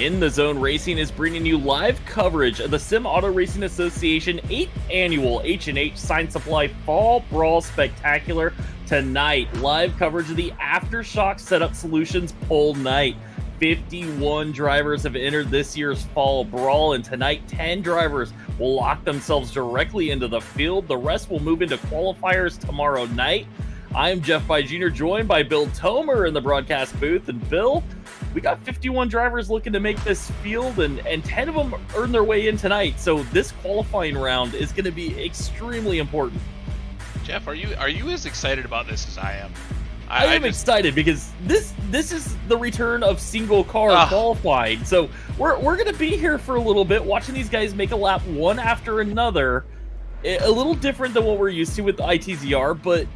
In the Zone Racing is bringing you live coverage of the Sim Auto Racing Association 8th Annual H&H Sign Supply Fall Brawl Spectacular tonight. Live coverage of the Aftershock Setup Solutions Pole Night. 51 drivers have entered this year's Fall Brawl, and tonight 10 drivers will lock themselves directly into the field. The rest will move into qualifiers tomorrow night. I am Jeff By Jr., joined by Bill Tomer in the broadcast booth. And Bill, we got 51 drivers looking to make this field, and 10 of them earn their way in tonight. So this qualifying round is going to be extremely important. Jeff, are you as excited about this as I am? I am excited because this is the return of single car qualifying. So we're going to be here for a little bit, watching these guys make a lap one after another. A little different than what we're used to with the ITZR, but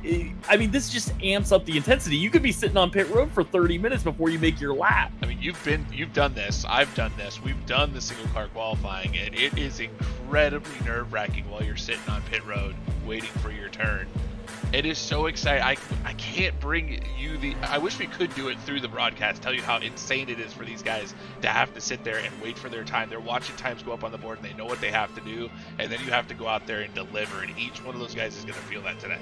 I mean, this just amps up the intensity. You could be sitting on pit road for 30 minutes before you make your lap. I mean, you've done this, I've done this, we've done the single car qualifying, and it is incredibly nerve-wracking while you're sitting on pit road waiting for your turn. It is so exciting. I can't bring you I wish we could do it through the broadcast, tell you how insane it is for these guys to have to sit there and wait for their time. They're watching times go up on the board, and they know what they have to do, and then you have to go out there and deliver, and each one of those guys is going to feel that today.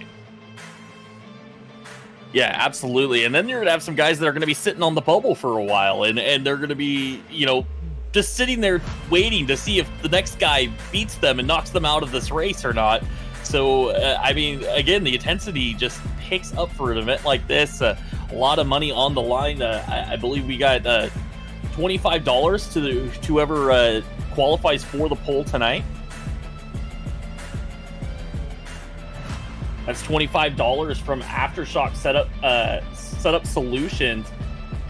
Yeah, absolutely. And then you're going to have some guys that are going to be sitting on the bubble for a while, and they're going to be, just sitting there waiting to see if the next guy beats them and knocks them out of this race or not. So, I mean, again, the intensity just picks up for an event like this. A lot of money on the line. I believe we got $25 to whoever qualifies for the pole tonight. That's $25 from Aftershock Setup Solutions.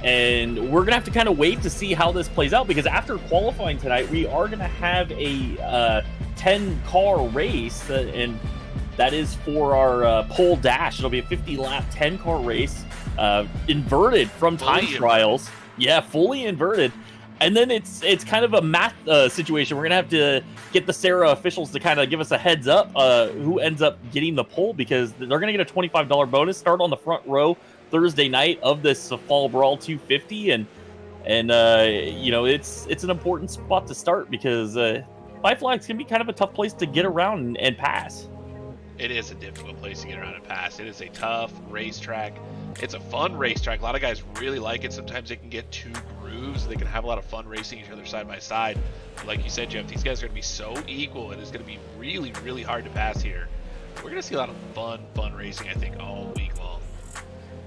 And we're going to have to kind of wait to see how this plays out, because after qualifying tonight, we are going to have a 10-car race, and that is for our pole dash. It'll be a 50-lap 10-car race, inverted from time trials. Yeah, fully inverted. And then it's kind of a math situation. We're going to have to get the SARA officials to kind of give us a heads up who ends up getting the pole, because they're going to get a $25 bonus, start on the front row Thursday night of this Fall Brawl 250, and it's an important spot to start, because Five Flags can be kind of a tough place to get around and pass. It is a difficult place to get around and pass. It is a tough racetrack. It's a fun racetrack. A lot of guys really like it. Sometimes they can get two grooves. They can have a lot of fun racing each other side by side. But like you said, Jeff, these guys are going to be so equal. It is going to be really, really hard to pass here. We're going to see a lot of fun racing, I think, all week long.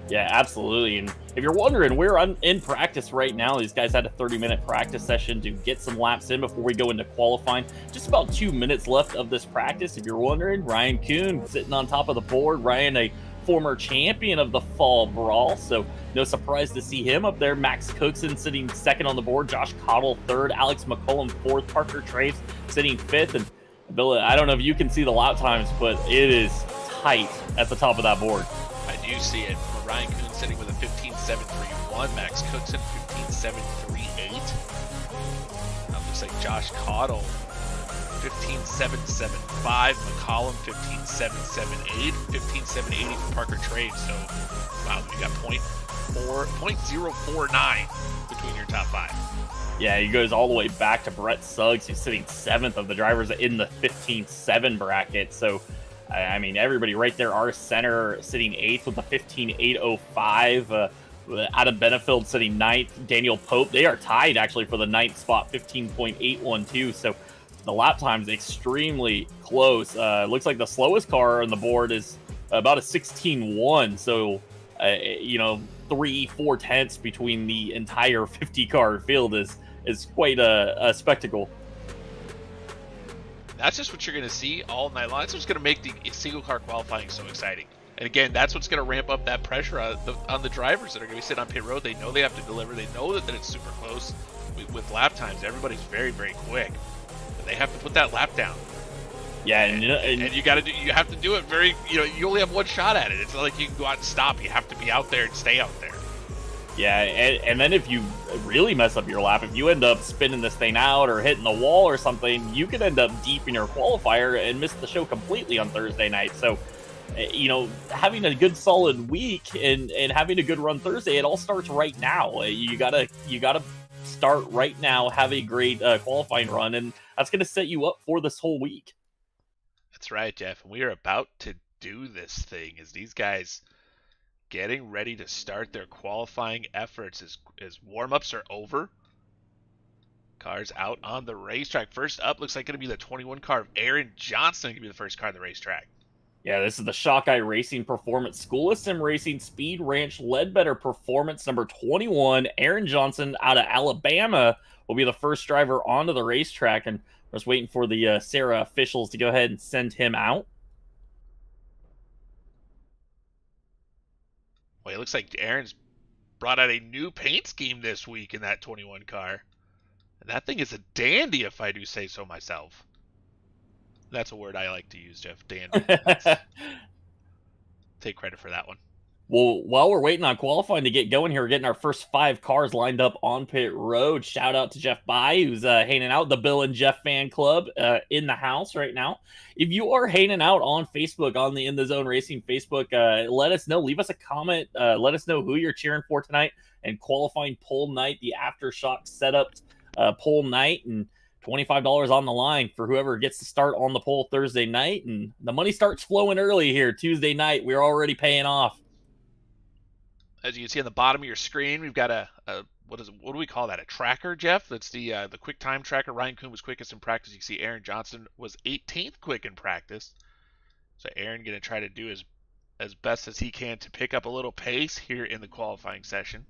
Yeah, absolutely. And if you're wondering, we're in practice right now. These guys had a 30-minute practice session to get some laps in before we go into qualifying. Just about 2 minutes left of this practice. If you're wondering, Ryan Kuhn sitting on top of the board. Ryan, a former champion of the Fall Brawl, so no surprise to see him up there. Max Cookson sitting second on the board. Josh Cottle third. Alex McCullum fourth. Parker Traves sitting fifth. And Bill, I don't know if you can see the lap times, but it is tight at the top of that board. I do see it. Ryan Kuhn sitting with a 15.731. Max Cookson 15.738. Looks like Josh Cottle 15.775. McCollum 15.778. 15.780 for Parker Trade. So wow, we got 0.049 between your top five. Yeah, he goes all the way back to Brett Suggs, who's sitting seventh of the drivers in the 15.7 bracket. So I mean, everybody right there. Our center sitting eighth with a 15.805. Adam Benefield sitting ninth. Daniel Pope, they are tied actually for the ninth spot, 15.812. So the lap time's extremely close. Looks like the slowest car on the board is about a 16.1. So, 3-4 tenths between the entire 50-car field is quite a spectacle. That's just what you're going to see all night long. That's what's going to make the single car qualifying so exciting. And again, that's what's going to ramp up that pressure on the drivers that are going to be sitting on pit road. They know they have to deliver. They know that it's super close with lap times. Everybody's very, very quick. But they have to put that lap down. Yeah, and you have to do it very. You only have one shot at it. It's not like you can go out and stop. You have to be out there and stay out there. Yeah, and then if you really mess up your lap, if you end up spinning this thing out or hitting the wall or something, you could end up deep in your qualifier and miss the show completely on Thursday night. So, having a good solid week and having a good run Thursday, it all starts right now. You gotta start right now. Have a great qualifying run, and that's going to set you up for this whole week. That's right, Jeff. And we are about to do this thing as these guys getting ready to start their qualifying efforts as warm-ups are over. Cars out on the racetrack. First up looks like going to be the 21 car of Aaron Johnson. Going to be the first car on the racetrack. Yeah, this is the Shock iRacing Performance School of Sim Racing Speed Ranch Ledbetter Performance number 21. Aaron Johnson out of Alabama will be the first driver onto the racetrack, and we're just waiting for the SARA officials to go ahead and send him out. Well, it looks like Aaron's brought out a new paint scheme this week in that 21 car. And that thing is a dandy, if I do say so myself. That's a word I like to use, Jeff. Dandy. Take credit for that one. Well, while we're waiting on qualifying to get going here, we're getting our first 5 cars lined up on pit road. Shout out to Jeff Bai, who's hanging out, the Bill and Jeff fan club in the house right now. If you are hanging out on Facebook, on the In the Zone Racing Facebook, let us know. Leave us a comment. Let us know who you're cheering for tonight and qualifying pole night, the Aftershock Setup pole night, and $25 on the line for whoever gets to start on the pole Thursday night. And the money starts flowing early here Tuesday night. We're already paying off. As you can see on the bottom of your screen, we've got a what do we call that? A tracker, Jeff? That's the quick time tracker. Ryan Kuhn was quickest in practice. You can see Aaron Johnson was 18th quick in practice. So Aaron going to try to do as best as he can to pick up a little pace here in the qualifying session.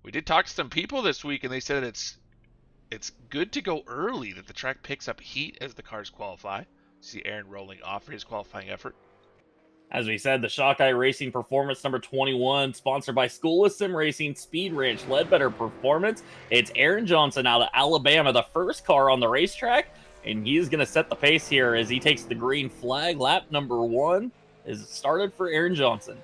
We did talk to some people this week, and they said it's good to go early, that the track picks up heat as the cars qualify. You see Aaron rolling off for his qualifying effort. As we said, the Shock iRacing Performance number 21, sponsored by School of Sim Racing Speed Ranch Ledbetter Performance. It's Aaron Johnson out of Alabama, the first car on the racetrack, and he's going to set the pace here as he takes the green flag. Lap number 1 is started for Aaron Johnson.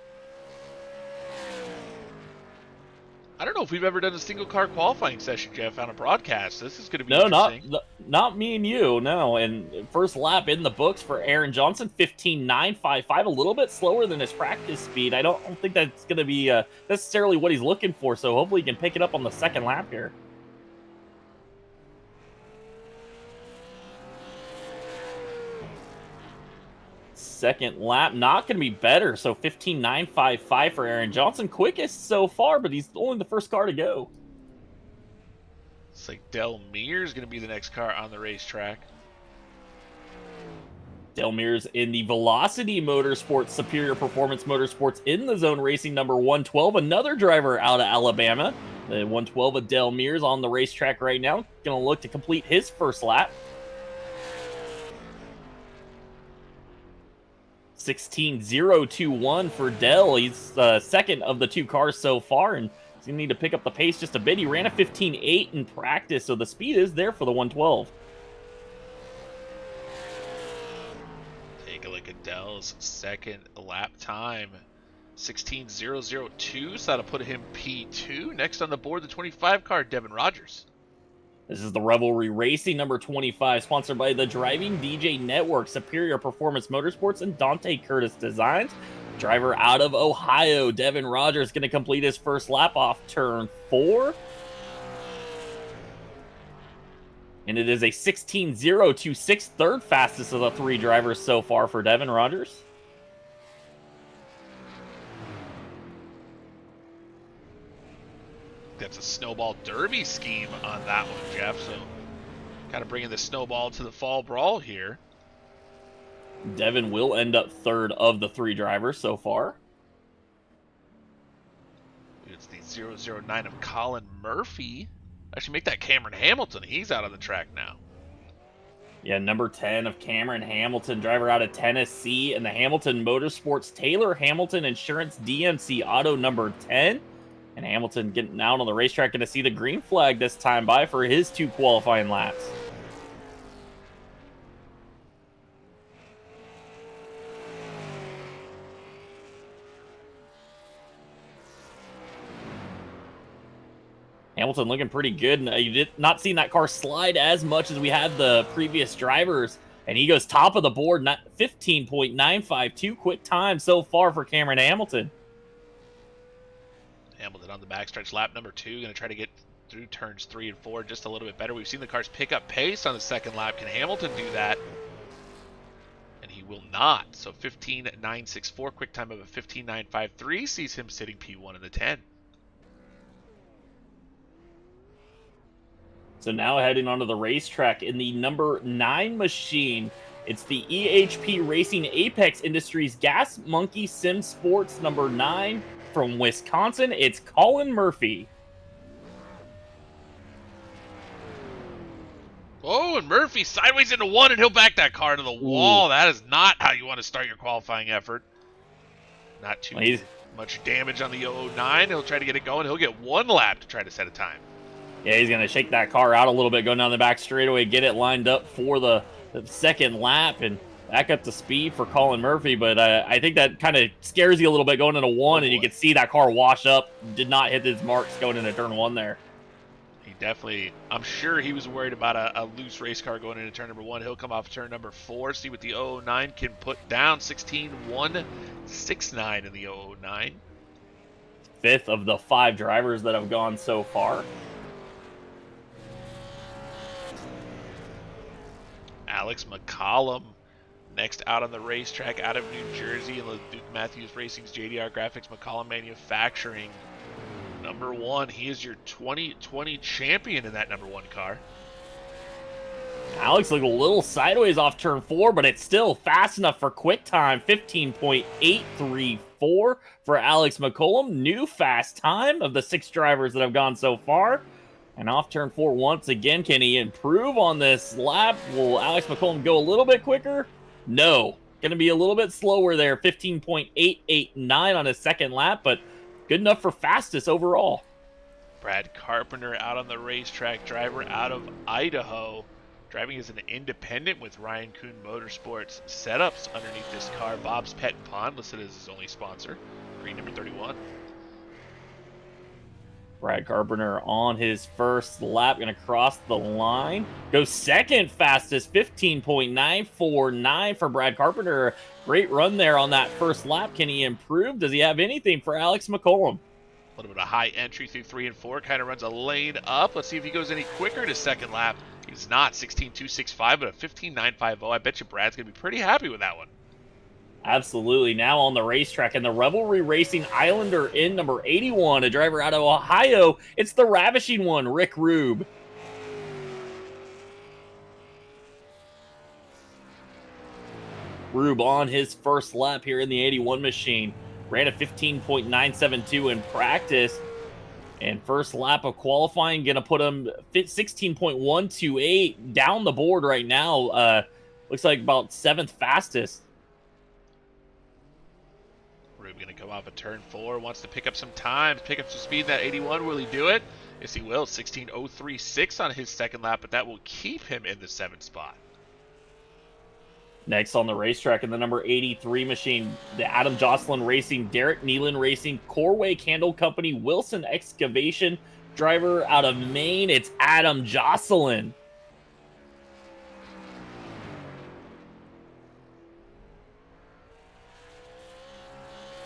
I don't know if we've ever done a single car qualifying session, Jeff, on a broadcast. This is going to be interesting. Not me and you, no. And first lap in the books for Aaron Johnson, 15.955, a little bit slower than his practice speed. I don't think that's going to be necessarily what he's looking for, so hopefully he can pick it up on the second lap here. Second lap, not going to be better. So 15.955 for Aaron Johnson. Quickest so far, but he's only the first car to go. It's like Del Mears is going to be the next car on the racetrack. Del Mears in the Velocity Motorsports, Superior Performance Motorsports in the Zone Racing number 112. Another driver out of Alabama. The 112 of Del Mears on the racetrack right now. Going to look to complete his first lap. 16.021 for Dell. He's second of the 2 cars so far, and he's going to need to pick up the pace just a bit. He ran a 15.8 in practice, so the speed is there for the 112. Take a look at Dell's second lap time. 16.002, so that'll put him P2. Next on the board, the 25 car, Devin Rogers. This is the Revelry Racing number 25, sponsored by the Driving DJ Network, Superior Performance Motorsports, and Dante Curtis Designs. Driver out of Ohio, Devin Rogers, going to complete his first lap off turn 4. And it is a 16.026, third fastest of the 3 drivers so far for Devin Rogers. That's a snowball derby scheme on that one, Jeff. So kind of bringing the snowball to the Fall Brawl here. Devin will end up third of the 3 drivers so far. It's the 009 of Colin Murphy. Actually, make that Cameron Hamilton. He's out on the track now. Yeah, number 10 of Cameron Hamilton, driver out of Tennessee, and the Hamilton Motorsports Taylor Hamilton Insurance DMC Auto number 10. And Hamilton getting out on the racetrack, going to see the green flag this time by for his 2 qualifying laps. Hamilton looking pretty good. And you did not seen that car slide as much as we had the previous drivers. And he goes top of the board, 15.952 quick time so far for Cameron Hamilton. Hamilton on the backstretch, lap number 2, going to try to get through turns 3 and 4 just a little bit better. We've seen the cars pick up pace on the second lap. Can Hamilton do that? And he will not. So 15.964, quick time of a 15.953 sees him sitting P1 in the 10. So now heading onto the racetrack in the number 9 machine. It's the EHP Racing Apex Industries Gas Monkey Sim Sports number 9 from Wisconsin. It's Colin Murphy. Oh, and Murphy sideways into 1, and he'll back that car to the wall. Ooh. That is not how you want to start your qualifying effort. Not too much damage on the 009. He'll try to get it going. He'll get 1 lap to try to set a time. Yeah, he's going to shake that car out a little bit, go down the back straightaway, get it lined up for the second lap, and back up to speed for Colin Murphy. But I think that kind of scares you a little bit going into 1, and you can see that car wash up. Did not hit his marks going into turn 1 there. He definitely, I'm sure he was worried about a loose race car going into turn number 1. He'll come off turn number 4, see what the 009 can put down. 16.169 in the 009. 5th of the 5 drivers that have gone so far. Alex McCollum next out on the racetrack out of New Jersey, and Duke Matthews Racing's JDR Graphics McCollum Manufacturing. Number 1, he is your 2020 champion in that number 1 car. Alex looked a little sideways off turn 4, but it's still fast enough for quick time. 15.834 for Alex McCollum. New fast time of the 6 drivers that have gone so far. And off turn 4 once again. Can he improve on this lap? Will Alex McCollum go a little bit quicker? No. Going to be a little bit slower there. 15.889 on his second lap, but good enough for fastest overall. Brad Carpenter out on the racetrack, driver out of Idaho. Driving as an independent with Ryan Kuhn Motorsports. Setups underneath this car. Bob's Pet and Pond listed as his only sponsor. Green number 31. Brad Carpenter on his first lap, going to cross the line. Goes second fastest, 15.949 for Brad Carpenter. Great run there on that first lap. Can he improve? Does he have anything for Alex McCollum? A little bit of high entry through 3 and 4. Kind of runs a lane up. Let's see if he goes any quicker to second lap. He's not. 16.265, but a 15.950. I bet you Brad's going to be pretty happy with that one. Absolutely. Now on the racetrack in the Revelry Racing Islander in number 81, a driver out of Ohio. It's the ravishing one, Rick Rube. Rube on his first lap here in the 81 machine. Ran a 15.972 in practice. And first lap of qualifying, going to put him 16.128 down the board right now. Looks like about 7th fastest. Rube going to come off a turn 4, wants to pick up some time, pick up some speed in that 81. Will he do it? Yes, he will. 16.036 on his second lap, but that will keep him in the 7th spot. Next on the racetrack in the number 83 machine, the Adam Jocelyn Racing, Derek Nealon Racing, Corway Candle Company, Wilson Excavation, driver out of Maine. It's Adam Jocelyn.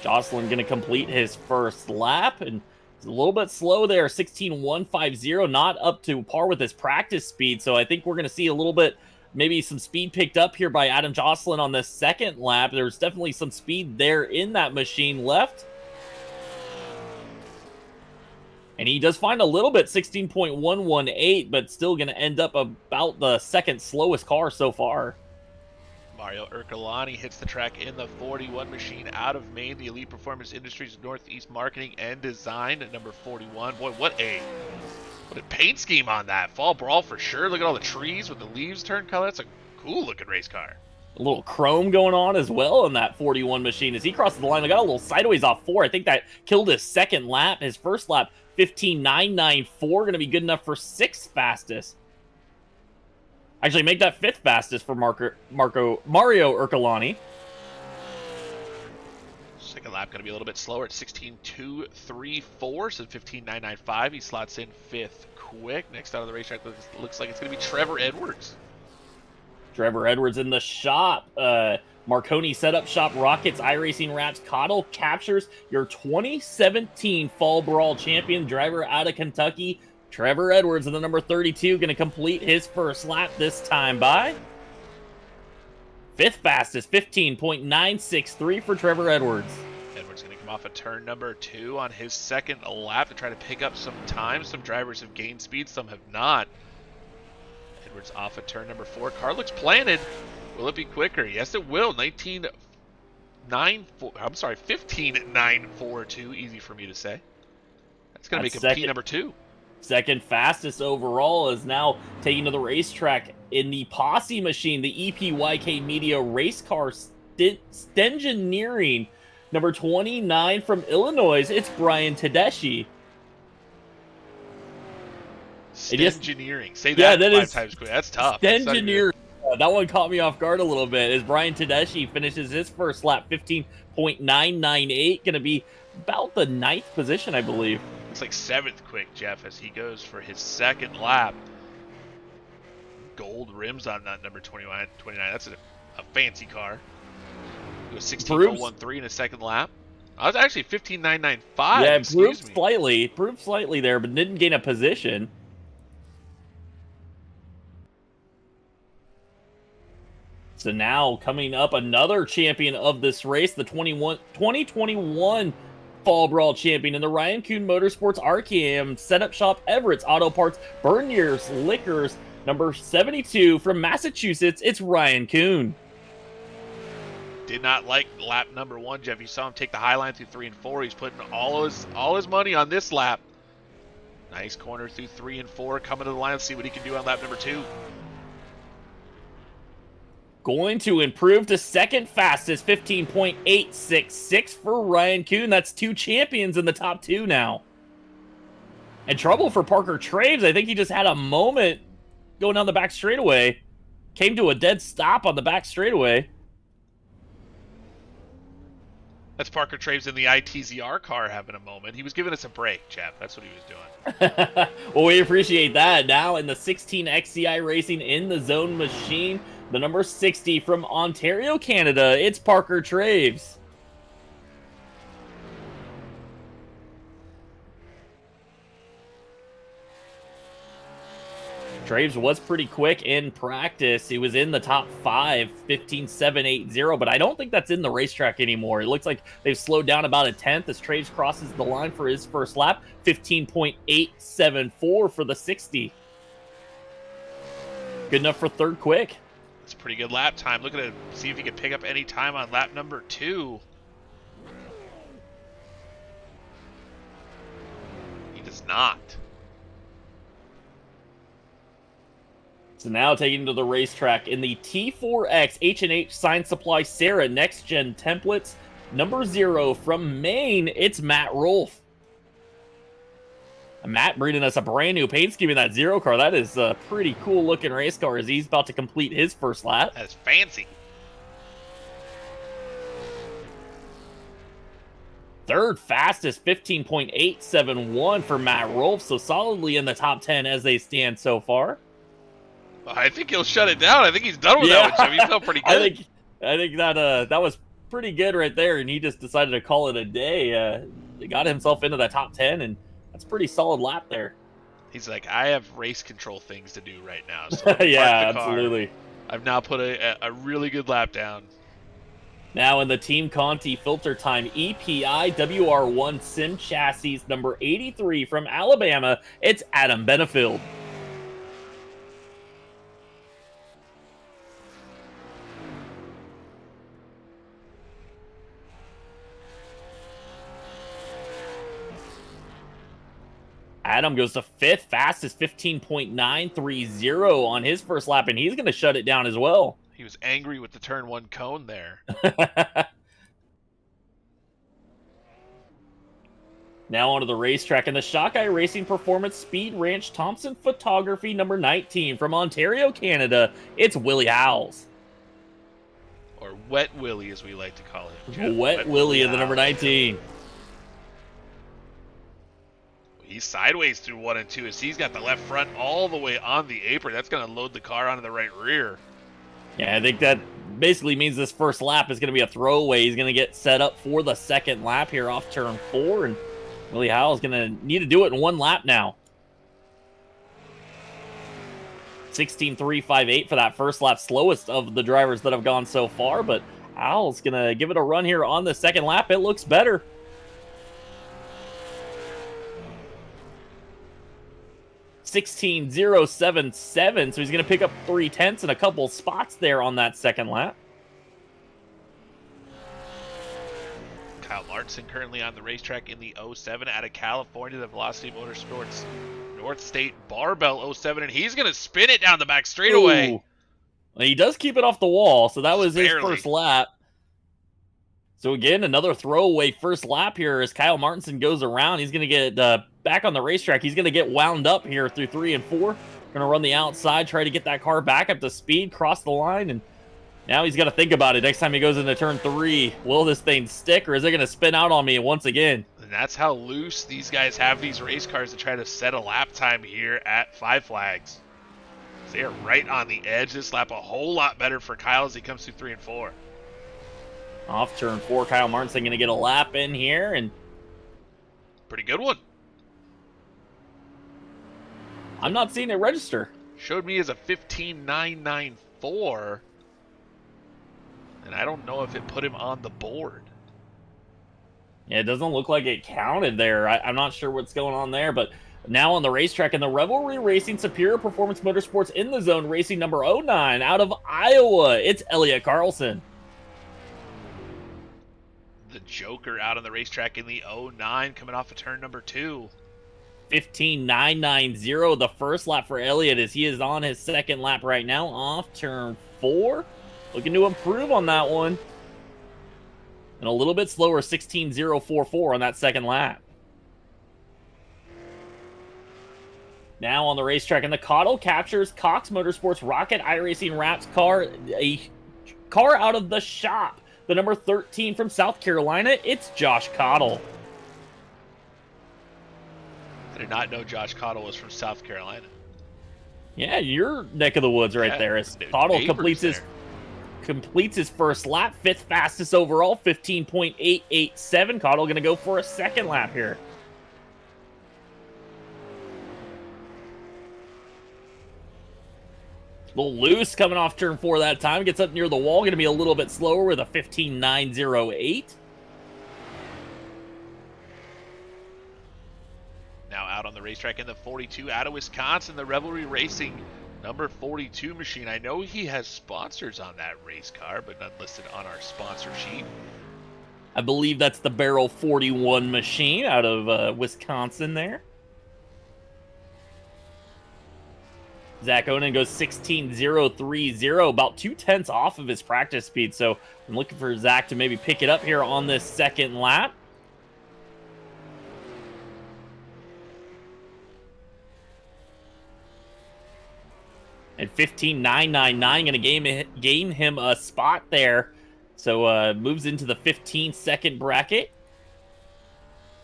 Jocelyn going to complete his first lap, and it's a little bit slow there, 16.150, not up to par with his practice speed, so I think we're going to see a little bit, maybe some speed picked up here by Adam Jocelyn on the second lap. There's definitely some speed there in that machine left. And he does find a little bit, 16.118, but still going to end up about the second slowest car so far. Mario Ercolani hits the track in the 41 machine out of Maine, the Elite Performance Industries Northeast Marketing and Design at number 41. Boy, what a paint scheme on that. Fall Brawl for sure. Look at all the trees with the leaves turned color. That's a cool looking race car. A little chrome going on as well in that 41 machine. As he crosses the line, I got a little sideways off 4. I think that killed his second lap. His first lap, 15.994, going to be good enough for 6th fastest. Actually, make that 5th fastest for Mario Ercolani. Second lap going to be a little bit slower at 16.234, so 15.995. He slots in 5th quick. Next out of the racetrack, looks like it's going to be Trevor Edwards. Trevor Edwards in the shop. Marconi Setup Shop, Rockets, iRacing Wraps, Cottle captures your 2017 Fall Brawl champion, driver out of Kentucky, Trevor Edwards in the number 32 going to complete his first lap this time by 5th fastest, 15.963 for Trevor Edwards. Edwards going to come off of turn number 2 on his second lap to try to pick up some time. Some drivers have gained speed, some have not. Edwards off of turn number 4. Car looks planted. Will it be quicker? Yes, it will. 15.942. Easy for me to say. That's going to make him P number 2. Second fastest overall is now taking to the racetrack in the Posse machine, the EPYK Media race car Stengineering. Number 29 from Illinois, it's Brian Tedeschi. Stengineering. Say that 5 times quick. That's tough. Stengineering. That one caught me off guard a little bit as Brian Tedeschi finishes his first lap, 15.998. Going to be about the 9th position, I believe. Looks like 7th quick, Jeff, as he goes for his second lap. Gold rims on that number 29. That's a fancy car. He was 16.013 in his second lap. I was actually 15.995. Yeah, improved slightly there, but didn't gain a position. So now coming up, another champion of this race, the 2021 Fall Brawl champion in the Ryan Kuhn Motorsports RKM Setup Shop Everett's Auto Parts Bernier's Liquors, number 72 from Massachusetts, it's Ryan Kuhn. Did not like lap number 1, Jeff. You saw him take the high line through 3 and 4. He's putting all his money on this lap. Nice corner through 3 and 4. Coming to the line. Let's see what he can do on lap number 2. Going to improve to second fastest, 15.866 for Ryan Kuhn. That's 2 champions in the top 2 now. And trouble for Parker Traves. I think he just had a moment going down the back straightaway. Came to a dead stop on the back straightaway. That's Parker Traves in the ITZR car having a moment. He was giving us a break, Jeff. That's what he was doing. Well, we appreciate that. Now in the 16 XCI Racing in the zone machine, the number 60 from Ontario, Canada, it's Parker Traves. Traves was pretty quick in practice. He was in the top 5, 15.780, but I don't think that's in the racetrack anymore. It looks like they've slowed down about a 10th as Traves crosses the line for his first lap, 15.874 for the 60. Good enough for third quick. It's a pretty good lap time. Look at it. See if he can pick up any time on lap number 2. He does not. So now taking to the racetrack in the T4X H&H Sign Supply SARA Next Gen Templates, number 0 from Maine, it's Matt Rolfe. Matt bringing us a brand new paint scheme in that 0 car. That is a pretty cool looking race car as he's about to complete his first lap. That's fancy. Third fastest, 15.871 for Matt Rolfe, so solidly in the top 10 as they stand so far. I think he'll shut it down. I think he's done with that one, Jimmy. He felt pretty good. I think that was pretty good right there, and he just decided to call it a day. He got himself into that top 10, and that's a pretty solid lap there. He's like, I have race control things to do right now. So yeah, absolutely. I've now put a really good lap down. Now in the Team Conti Filter Time EPI WR1 Sim Chassis, number 83 from Alabama, it's Adam Benefield. Adam goes to 5th fastest, 15.930 on his first lap, and he's going to shut it down as well. He was angry with the turn 1 cone there. Now onto the racetrack in the Shock iRacing Performance Speed Ranch Thompson Photography, number 19 from Ontario, Canada. It's Willie Howells. Or Wet Willie, as we like to call it. Wet Willie in the number 19. He's sideways through 1 and 2 as he's got the left front all the way on the apron. That's going to load the car onto the right rear. Yeah, I think that basically means this first lap is going to be a throwaway. He's going to get set up for the second lap here off turn 4, and Willie Howell's going to need to do it in 1 lap now. 16.358 for that first lap, slowest of the drivers that have gone so far, but Al's gonna give it a run here on the second lap. It looks better. 16.077, so he's gonna pick up 0.3 and a couple spots there on that second lap. Kyle Martinson currently on the racetrack in the 07 out of California, the Velocity Motorsports North State Barbell 07, and he's going to spin it down the back straightaway. Ooh. He does keep it off the wall, so that was his first lap. So again, another throwaway first lap here as Kyle Martinson goes around. He's going to get back on the racetrack. He's going to get wound up here through 3 and 4. Going to run the outside, try to get that car back up to speed, cross the line, and now he's got to think about it. Next time he goes into turn 3, will this thing stick, or is it going to spin out on me once again? And that's how loose these guys have these race cars to try to set a lap time here at Five Flags. They are right on the edge. This lap a whole lot better for Kyle as he comes through 3 and 4. Off turn 4, Kyle Martinson going to get a lap in here, and pretty good one. I'm not seeing it register. Showed me as a 15.994. And I don't know if it put him on the board. Yeah, it doesn't look like it counted there. I'm not sure what's going on there, but now on the racetrack in the Revelry Racing Superior Performance Motorsports in the Zone Racing number 09 out of Iowa, it's Elliott Carlson. The Joker out on the racetrack in the 09 coming off of turn number 2. 15.990 the first lap for Elliott as he is on his second lap right now off turn 4. Looking to improve on that one. And a little bit slower, 16.044 on that second lap. Now on the racetrack, and the Cottle captures Cox Motorsports Rocket iRacing Wraps car, a car out of the shop. The number 13 from South Carolina, it's Josh Cottle. I did not know Josh Cottle was from South Carolina. Yeah, your neck of the woods right there. As Cottle completes his first lap, 5th fastest overall, 15.887. Cottle going to go for a second lap here. A little loose coming off turn 4 that time. Gets up near the wall. Going to be a little bit slower with a 15.908. Now out on the racetrack in the 42 out of Wisconsin, the Revelry Racing number 42 machine. I know he has sponsors on that race car, but not listed on our sponsor sheet. I believe that's the Barrel 41 machine out of Wisconsin there. Zach Onan goes 16.030, about 0.2 off of his practice speed. So I'm looking for Zach to maybe pick it up here on this second lap. And 15.999 going to gain him a spot there. So moves into the 15-second bracket.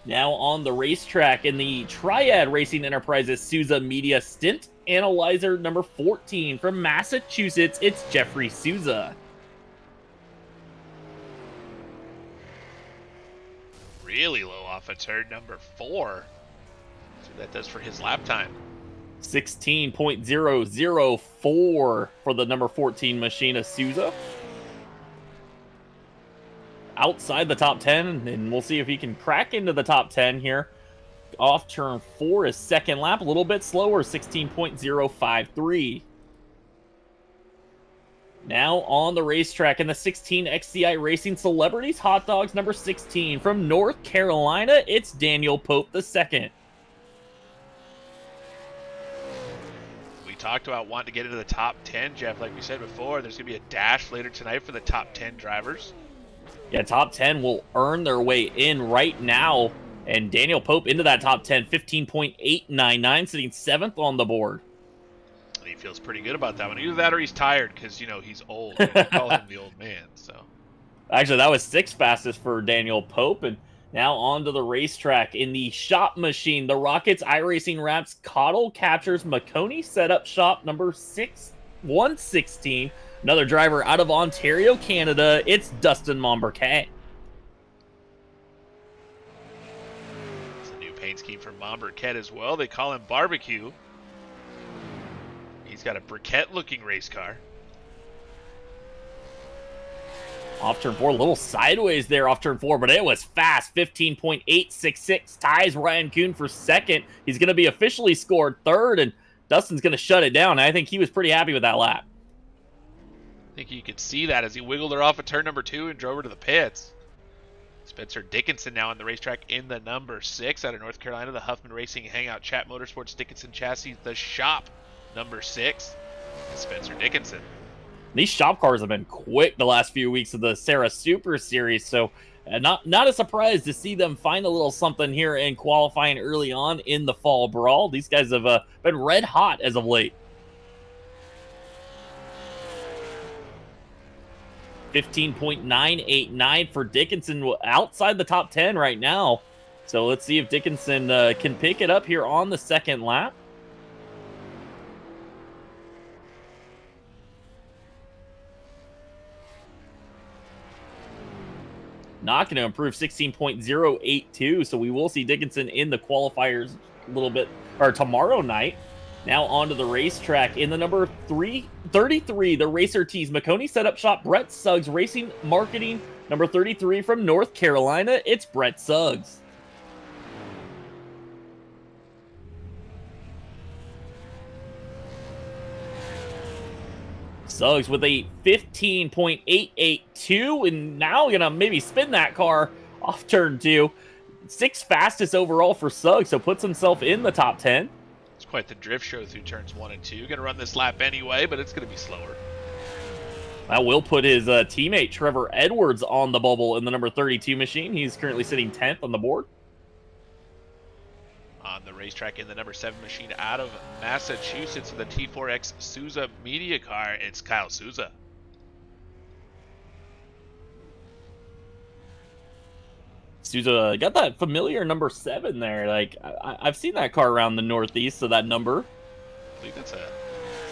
Now on the racetrack in the Triad Racing Enterprises Souza Media Stint Analyzer number 14 from Massachusetts, it's Jeffrey Souza. Really low off of turn number 4. See what that does for his lap time. 16.004 for the number 14 machine of Souza. Outside the top 10, and we'll see if he can crack into the top 10 here. Off turn 4 is second lap, a little bit slower, 16.053. Now on the racetrack in the 16 XCI Racing Celebrities Hot Dogs number 16 from North Carolina, it's Daniel Pope II. We talked about wanting to get into the top 10, Jeff. Like we said before, there's going to be a dash later tonight for the top 10 drivers. Yeah, top 10 will earn their way in right now. And Daniel Pope into that top 10, 15.899, sitting 7th on the board. He feels pretty good about that one. Either that or he's tired because, you know, he's old. We call him the old man, so. Actually, that was 6th fastest for Daniel Pope. And now onto the racetrack in the shop machine. The Rockets iRacing Wraps Cottle captures Maconi Setup Shop number 116. Another driver out of Ontario, Canada. It's Dustin Momberquet. It's a new paint scheme for Momberquet as well. They call him Barbecue. He's He's got a briquette-looking race car. Off turn 4, a little sideways there off turn 4, but it was fast. 15.866 ties Ryan Kuhn for second. He's going to be officially scored third, and Dustin's going to shut it down. I think he was pretty happy with that lap. I think you could see that as he wiggled her off at turn number 2 and drove her to the pits. Spencer Dickinson now on the racetrack in the number 6 out of North Carolina. The Huffman Racing Hangout Chat Motorsports Dickinson chassis. The shop number 6. Spencer Dickinson. These shop cars have been quick the last few weeks of the SARA Super Series, so not a surprise to see them find a little something here in qualifying early on in the Fall Brawl. These guys have been red hot as of late. 15.989 for Dickinson, outside the top 10 right now. So let's see if Dickinson can pick it up here on the second lap. Not going to improve, 16.082. So we will see Dickinson in the qualifiers a little bit, or tomorrow night. Now onto the racetrack in the number 33, the Racer Tees Makoni Setup Shop, Brett Suggs Racing Marketing, number 33 from North Carolina. It's Brett Suggs. Suggs with a 15.882, and now gonna maybe spin that car off turn 2. 6th fastest overall for Suggs, so puts himself in the top 10. It's quite the drift show through turns 1 and 2. Gonna run this lap anyway, but it's gonna be slower. That will put his teammate Trevor Edwards on the bubble in the number 32 machine. He's currently sitting 10th on the board. On the racetrack in the number 7 machine out of Massachusetts, the T4X Souza Media car, it's Kyle Souza. Souza got that familiar number 7 there. Like, I've seen that car around the Northeast, so that number. I believe is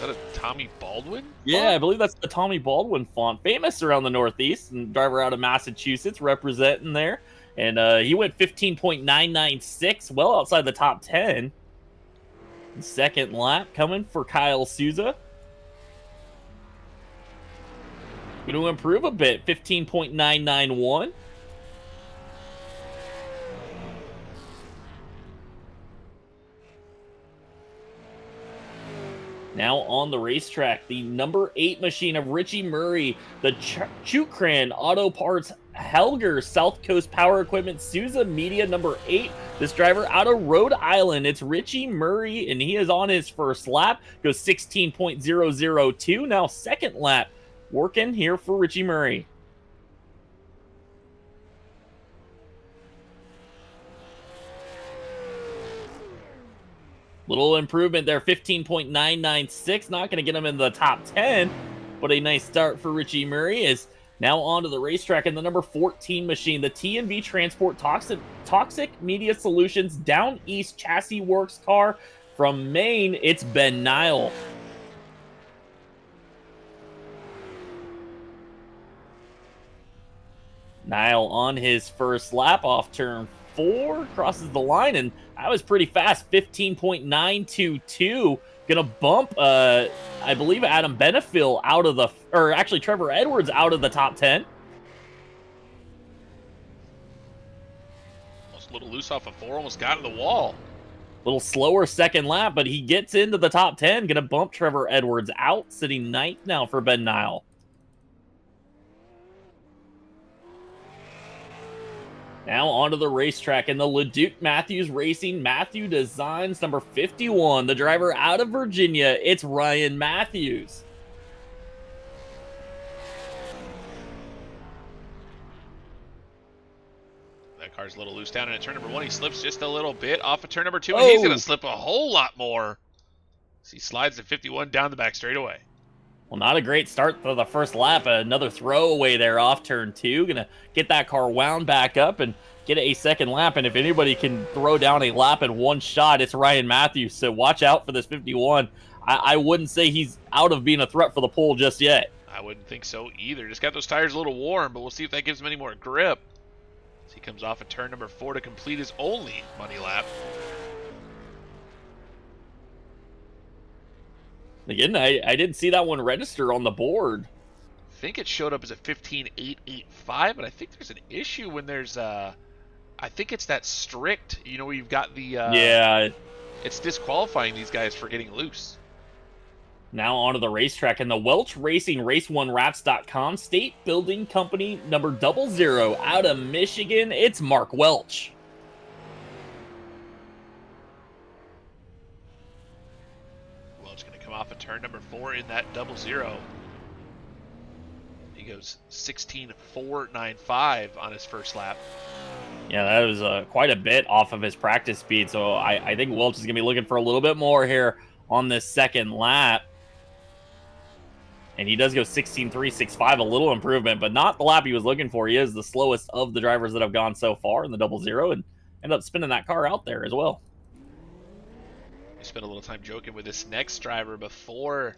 that a Tommy Baldwin font? Yeah, I believe that's the Tommy Baldwin font. Famous around the Northeast, and driver out of Massachusetts representing there. And he went 15.996, well outside the top 10. Second lap coming for Kyle Souza. Going to improve a bit, 15.991. Now on the racetrack, the number 8 machine of Richie Murray, the Chukran Auto Parts Helger South Coast Power Equipment Souza Media number 8. This driver out of Rhode Island. It's Richie Murray, and he is on his first lap. Goes 16.002. Now second lap working here for Richie Murray. Little improvement there, 15.996. Not going to get him in the top 10, but a nice start for Richie Murray. Is now onto the racetrack in the number 14 machine, the T&V Transport Toxic Media Solutions Down East Chassis Works car from Maine. It's Ben Nile. Nile on his first lap off turn 4, crosses the line, and that was pretty fast, 15.922. Gonna bump, I believe, Adam Benefiel out of the, or actually Trevor Edwards out of the top 10. Almost a little loose off of 4, almost got in the wall. A little slower second lap, but he gets into the top 10. Gonna bump Trevor Edwards out, sitting 9th now for Ben Nile. Now onto the racetrack in the LeDuc Matthews Racing Matthew Designs number 51. The driver out of Virginia, it's Ryan Matthews. That car's a little loose down in turn number 1. He slips just a little bit off of turn number 2, and he's going to slip a whole lot more. So he slides at 51 down the back straightaway. Well, not a great start for the first lap. Another throwaway there off turn 2. Gonna get that car wound back up and get a second lap. And if anybody can throw down a lap in one shot, it's Ryan Matthews. So watch out for this 51. I wouldn't say he's out of being a threat for the pole just yet. I wouldn't think so either. Just got those tires a little warm, but we'll see if that gives him any more grip. As he comes off at turn number 4 to complete his only money lap. Again, I didn't see that one register on the board. I think it showed up as a 15.885, but I think there's an issue when there's I think it's that strict, you know, where you've got the Yeah. It's disqualifying these guys for getting loose. Now onto the racetrack and the Welch Racing Race1Wraps.com State Building Company number 00 out of Michigan. It's Mark Welch. Welch going to come off of turn number 4 in that 00. He goes 16.495 on his first lap. Yeah, that was quite a bit off of his practice speed, so I think Welch is going to be looking for a little bit more here on this second lap. And he does go 16.365, a little improvement, but not the lap he was looking for. He is the slowest of the drivers that have gone so far in the 00, and end up spinning that car out there as well. We spent a little time joking with this next driver before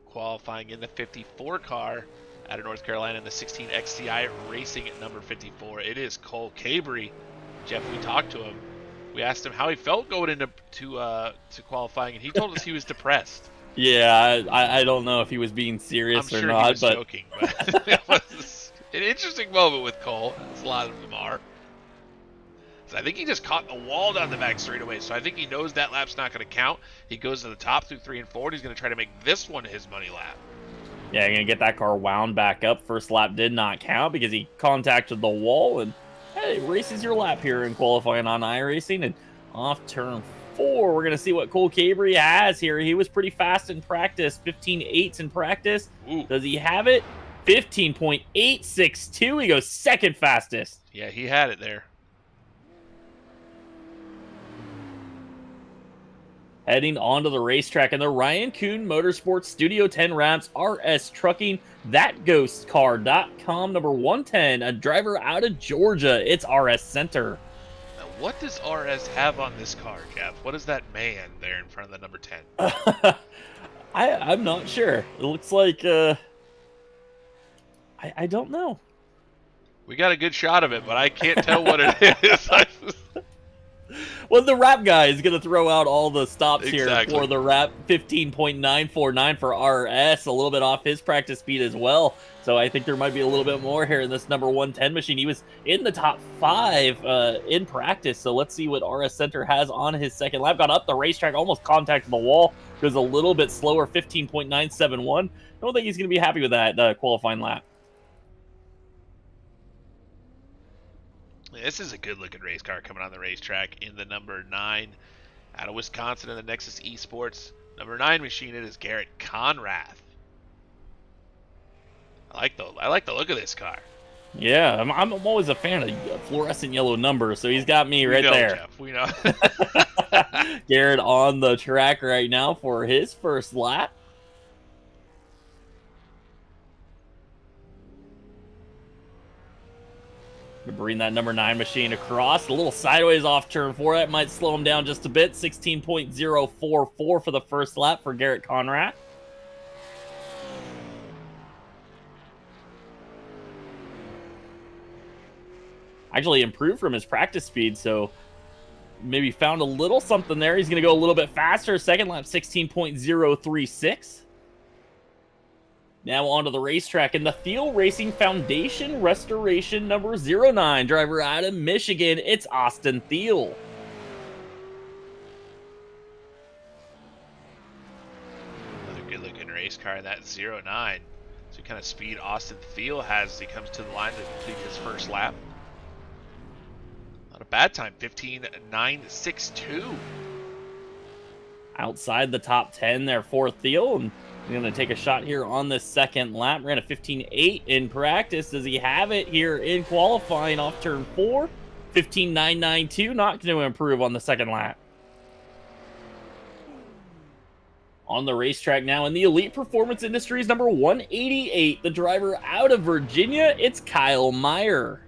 qualifying in the 54 car out of North Carolina in the 16 XCI Racing at number 54. It is Cole Cabrey. Jeff, we talked to him. We asked him how he felt going into to qualifying, and he told us he was depressed. Yeah, I don't know if he was being serious I'm or sure not, he was but joking, but it was an interesting moment with Cole, as a lot of them are. So I think he just caught the wall down the back straightaway, so I think he knows that lap's not going to count. He goes to the top through 3 and 4, and he's going to try to make this one his money lap. yeah, going to get that car wound back up. First lap did not count because he contacted the wall, and hey, races your lap here in qualifying on iRacing, and off turn 4, we're going to see what Cole Cabrey has here. He was pretty fast in practice, 15.8s in practice. Ooh. Does he have it? 15.862. He goes second fastest. Yeah, he had it there. Heading onto the racetrack and the Ryan Kuhn Motorsports Studio 10 Wraps RS Trucking, thatghostcar.com, number 110, a driver out of Georgia. It's RS Center. Now, what does RS have on this car, Jeff? What is that man there in front of the number 10? I'm not sure. It looks like, I don't know. We got a good shot of it, but I can't tell what it is. Well, the wrap guy is going to throw out all the stops Exactly. here for the wrap. 15.949 for RS, a little bit off his practice speed as well. So I think there might be a little bit more here in this number 110 machine. He was in the top 5 in practice. So let's see what RS Center has on his second lap. Got up the racetrack, almost contacted the wall. Goes a little bit slower, 15.971. Don't think he's going to be happy with that qualifying lap. This is a good-looking race car coming on the racetrack in the number 9 out of Wisconsin in the Nexus Esports. Number 9 machine, it is Garrett Conrath. I like the look of this car. Yeah, I'm always a fan of fluorescent yellow numbers, so he's got me right there. Jeff, we know. Garrett on the track right now for his first lap. Bring that number 9 machine across. A little sideways off turn 4. That might slow him down just a bit. 16.044 for the first lap for Garrett Conrad. Actually improved from his practice speed, so maybe found a little something there. He's going to go a little bit faster. Second lap, 16.036. Now onto the racetrack in the Thiel Racing Foundation Restoration number 09. Driver out of Michigan, it's Austin Thiel. Another good-looking race car in that 09. So kind of speed Austin Thiel has as he comes to the line to complete his first lap. Not a bad time, 15.962. Outside the top 10 there for Thiel, and we're going to take a shot here on this second lap. Ran a 15.8 in practice. Does he have it here in qualifying off turn 4? 15.992, not going to improve on the second lap. On the racetrack now in the Elite Performance Industries number 188, the driver out of Virginia, it's Kyle Meyer.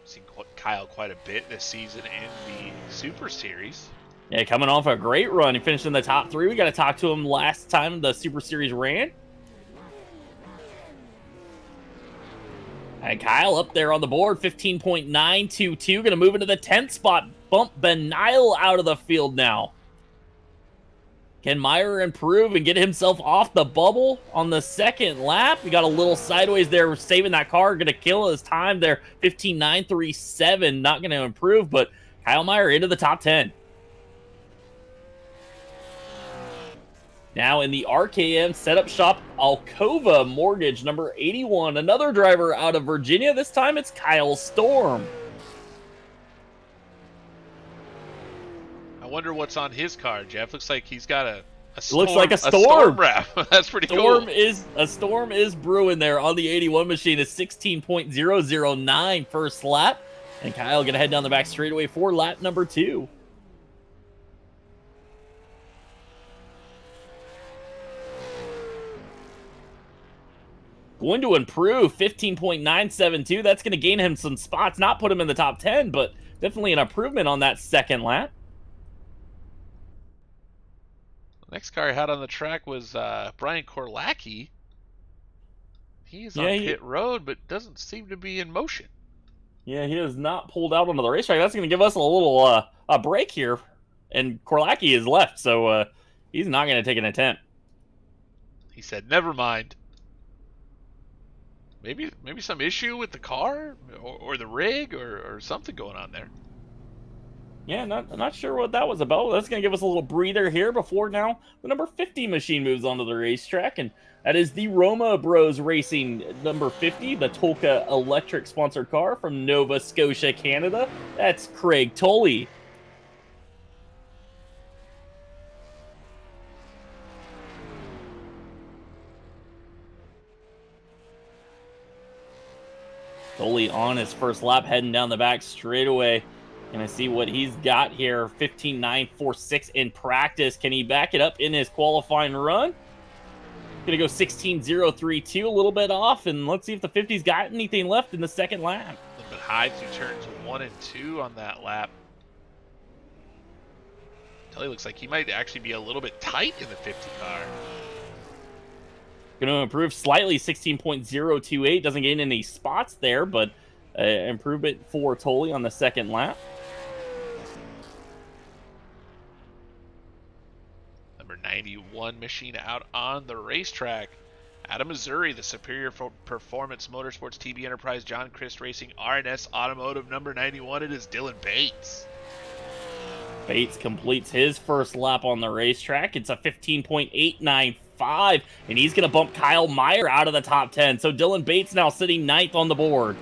Seen Kyle quite a bit this season in the Super Series. Yeah, coming off a great run. He finished in the top 3. We got to talk to him last time the Super Series ran. And Kyle up there on the board, 15.922. Going to move into the 10th spot. Bump Benile out of the field now. Can Meyer improve and get himself off the bubble on the second lap? We got a little sideways there, saving that car, going to kill his time there. 15.937, not going to improve, but Kyle Meyer into the top 10. Now in the RKM Setup Shop Alcova Mortgage, number 81, another driver out of Virginia. This time it's Kyle Storm. I wonder what's on his car, Jeff. Looks like he's got a storm, looks like a storm wrap. That's pretty cool. A storm is brewing there on the 81 machine. Is 16.009 first lap, and Kyle gonna head down the back straightaway for lap number 2. Going to improve 15.972. That's going to gain him some spots, not put him in the top 10, but definitely an improvement on that second lap. The next car I had on the track was Brian Korlacki. He's on pit road, but doesn't seem to be in motion. Yeah, he has not pulled out onto the racetrack. That's going to give us a little a break here. And Korlacki is left, so he's not going to take an attempt. He said, never mind. Maybe some issue with the car or the rig or something going on there. Yeah, not sure what that was about. That's going to give us a little breather here before now the number 50 machine moves onto the racetrack, and that is the Roma Bros Racing number 50, the Tolka electric sponsored car from Nova Scotia, Canada. That's Craig Tully. Tully on his first lap, heading down the back straightaway. Gonna see what he's got here. 15.946 in practice. Can he back it up in his qualifying run? Gonna go 16.032, a little bit off, and let's see if the 50's got anything left in the second lap. A little bit high through turns 1 and 2 on that lap. Tully looks like he might actually be a little bit tight in the 50 car. Going to improve slightly, 16.028. Doesn't gain any spots there, but improvement for Tully on the second lap. Number 91 machine out on the racetrack. Out of Missouri, the Superior Performance Motorsports TB Enterprise John Christ Racing RNS Automotive number 91. It is Dylan Bates. Bates completes his first lap on the racetrack. It's a 15.895, and he's going to bump Kyle Meyer out of the top 10. So Dylan Bates now sitting 9th on the board.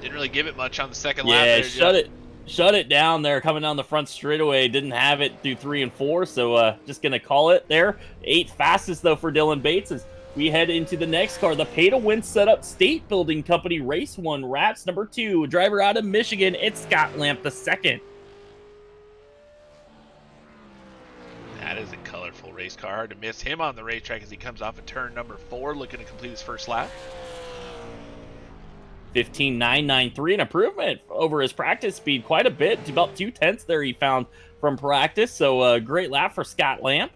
Didn't really give it much on the second lap. Yeah, shut it down there, coming down the front straightaway. Didn't have it through 3 and 4, so just going to call it there. 8th fastest, though, for Dylan Bates as we head into the next car, the pay-to-win setup State Building Company Race 1 Wraps number 2. A driver out of Michigan, it's Scott Lamp II. That is a colorful race car. Hard to miss him on the racetrack as he comes off of turn number 4, looking to complete his first lap. 15.993, an improvement over his practice speed quite a bit. About 2/10 there he found from practice, so a great lap for Scott Lamp.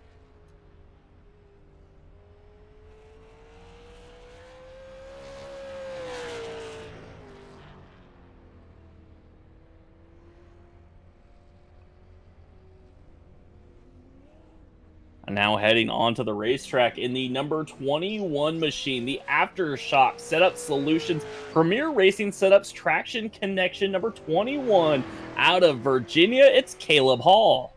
Now heading onto the racetrack in the number 21 machine, the Aftershock Setup Solutions Premier Racing Setups Traction Connection number 21 out of Virginia. It's Kaleb Hall.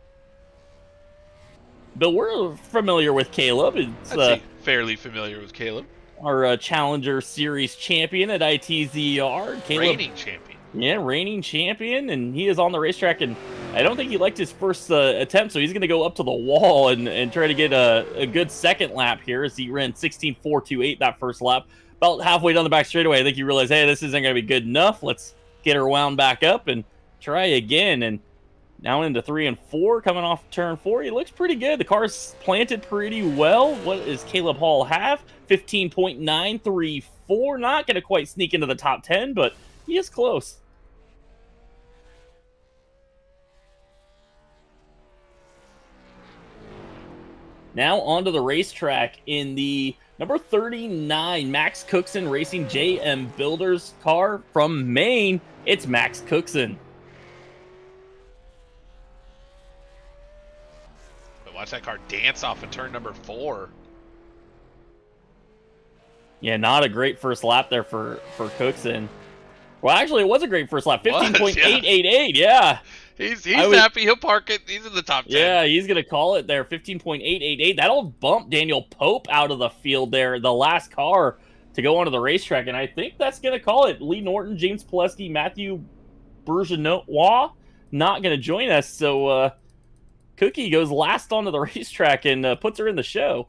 Bill, we're familiar with Kaleb. I'd say fairly familiar with Kaleb. Our Challenger Series champion at ITZR. Kaleb, reigning champion. Yeah, reigning champion, and he is on the racetrack, and I don't think he liked his first attempt, so he's going to go up to the wall and try to get a good second lap here as he ran 16.428 that first lap. About halfway down the back straightaway, I think he realized, hey, this isn't going to be good enough. Let's get her wound back up and try again. And now into 3 and 4, coming off turn 4. He looks pretty good. The car's planted pretty well. What does Kaleb Hall have? 15.934. Not going to quite sneak into the top 10, but he is close. Now onto the racetrack in the number 39 Max Cookson Racing JM Builders car from Maine. It's Max Cookson. Watch that car dance off of turn number 4. Yeah, not a great first lap there for Cookson. Well, actually, it was a great first lap. 15.888. Yeah. He's happy. He'll park it. He's in the top 10. Yeah, he's going to call it there. 15.888. That'll bump Daniel Pope out of the field there, the last car to go onto the racetrack. And I think that's going to call it. Lee Norton, James Pileski, Matthew Bourgeois not going to join us. So Cookie goes last onto the racetrack and puts her in the show.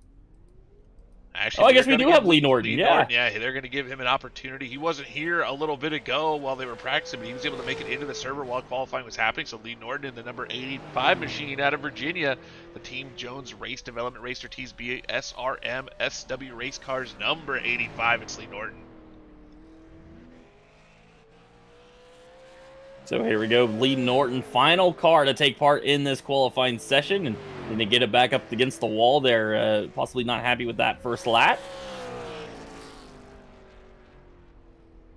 Actually, I guess we do have Lee Norton. Yeah, they're going to give him an opportunity. He wasn't here a little bit ago while they were practicing, but he was able to make it into the server while qualifying was happening. So Lee Norton in the number 85 machine out of Virginia, the Team Jones Race Development Racer TSB SRM SW Race Cars number 85. It's Lee Norton. So here we go, Lee Norton, final car to take part in this qualifying session, and then to get it back up against the wall there, possibly not happy with that first lap.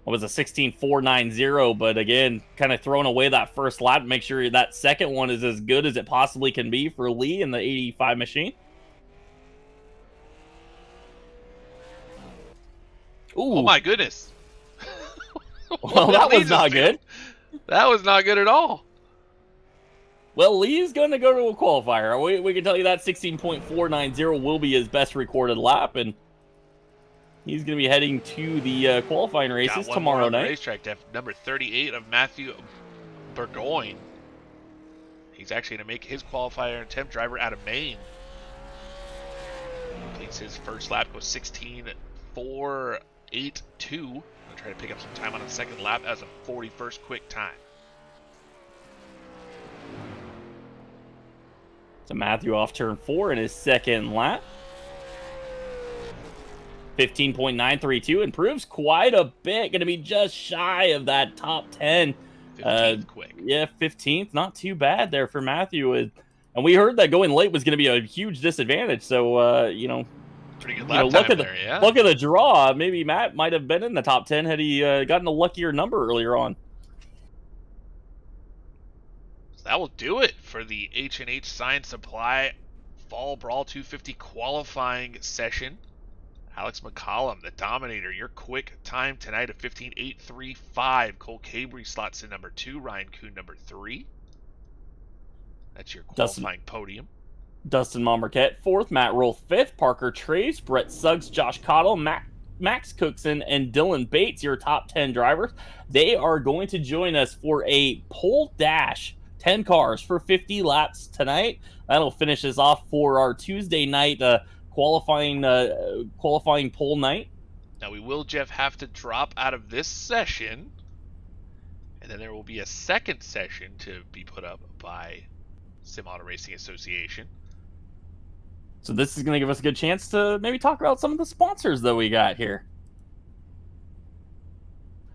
It was a 16.490, but again, kind of throwing away that first lap to make sure that second one is as good as it possibly can be for Lee in the 85 machine. Ooh. Oh my goodness. Well, that was not good. That was not good at all. Well, Lee's going to go to a qualifier. We can tell you that 16.490 will be his best recorded lap, and he's going to be heading to the qualifying races tomorrow night. Racetrack to number 38 of Matthew Burgoyne. He's actually going to make his qualifier and temp driver out of Maine. Completes his first lap, goes 16.482. Try to pick up some time on a second lap as a 41st quick time. So Matthew off turn 4 in his second lap. 15.932, improves quite a bit. Going to be just shy of that top 10. 15th quick. Yeah, 15th. Not too bad there for Matthew. And we heard that going late was going to be a huge disadvantage. So, you know, pretty good lap time there, yeah. Look at the draw. Maybe Matt might have been in the top 10 had he gotten a luckier number earlier on. So that will do it for the H&H Sign Supply Fall Brawl 250 qualifying session. Alex McCollum, the Dominator, your quick time tonight of 15.835. Cole Cabry slots in number 2. Ryan Kuhn number 3. That's your qualifying podium. Dustin Monmarquette 4th, Matt Rolfe 5th, Parker Traves, Brett Suggs, Josh Cottle, Max Cookson, and Dylan Bates, your top 10 drivers. They are going to join us for a pole dash, 10 cars for 50 laps tonight. That'll finish us off for our Tuesday night qualifying pole night. Now we will, Jeff, have to drop out of this session, and then there will be a second session to be put up by Sim Auto Racing Association. So this is going to give us a good chance to maybe talk about some of the sponsors that we got here.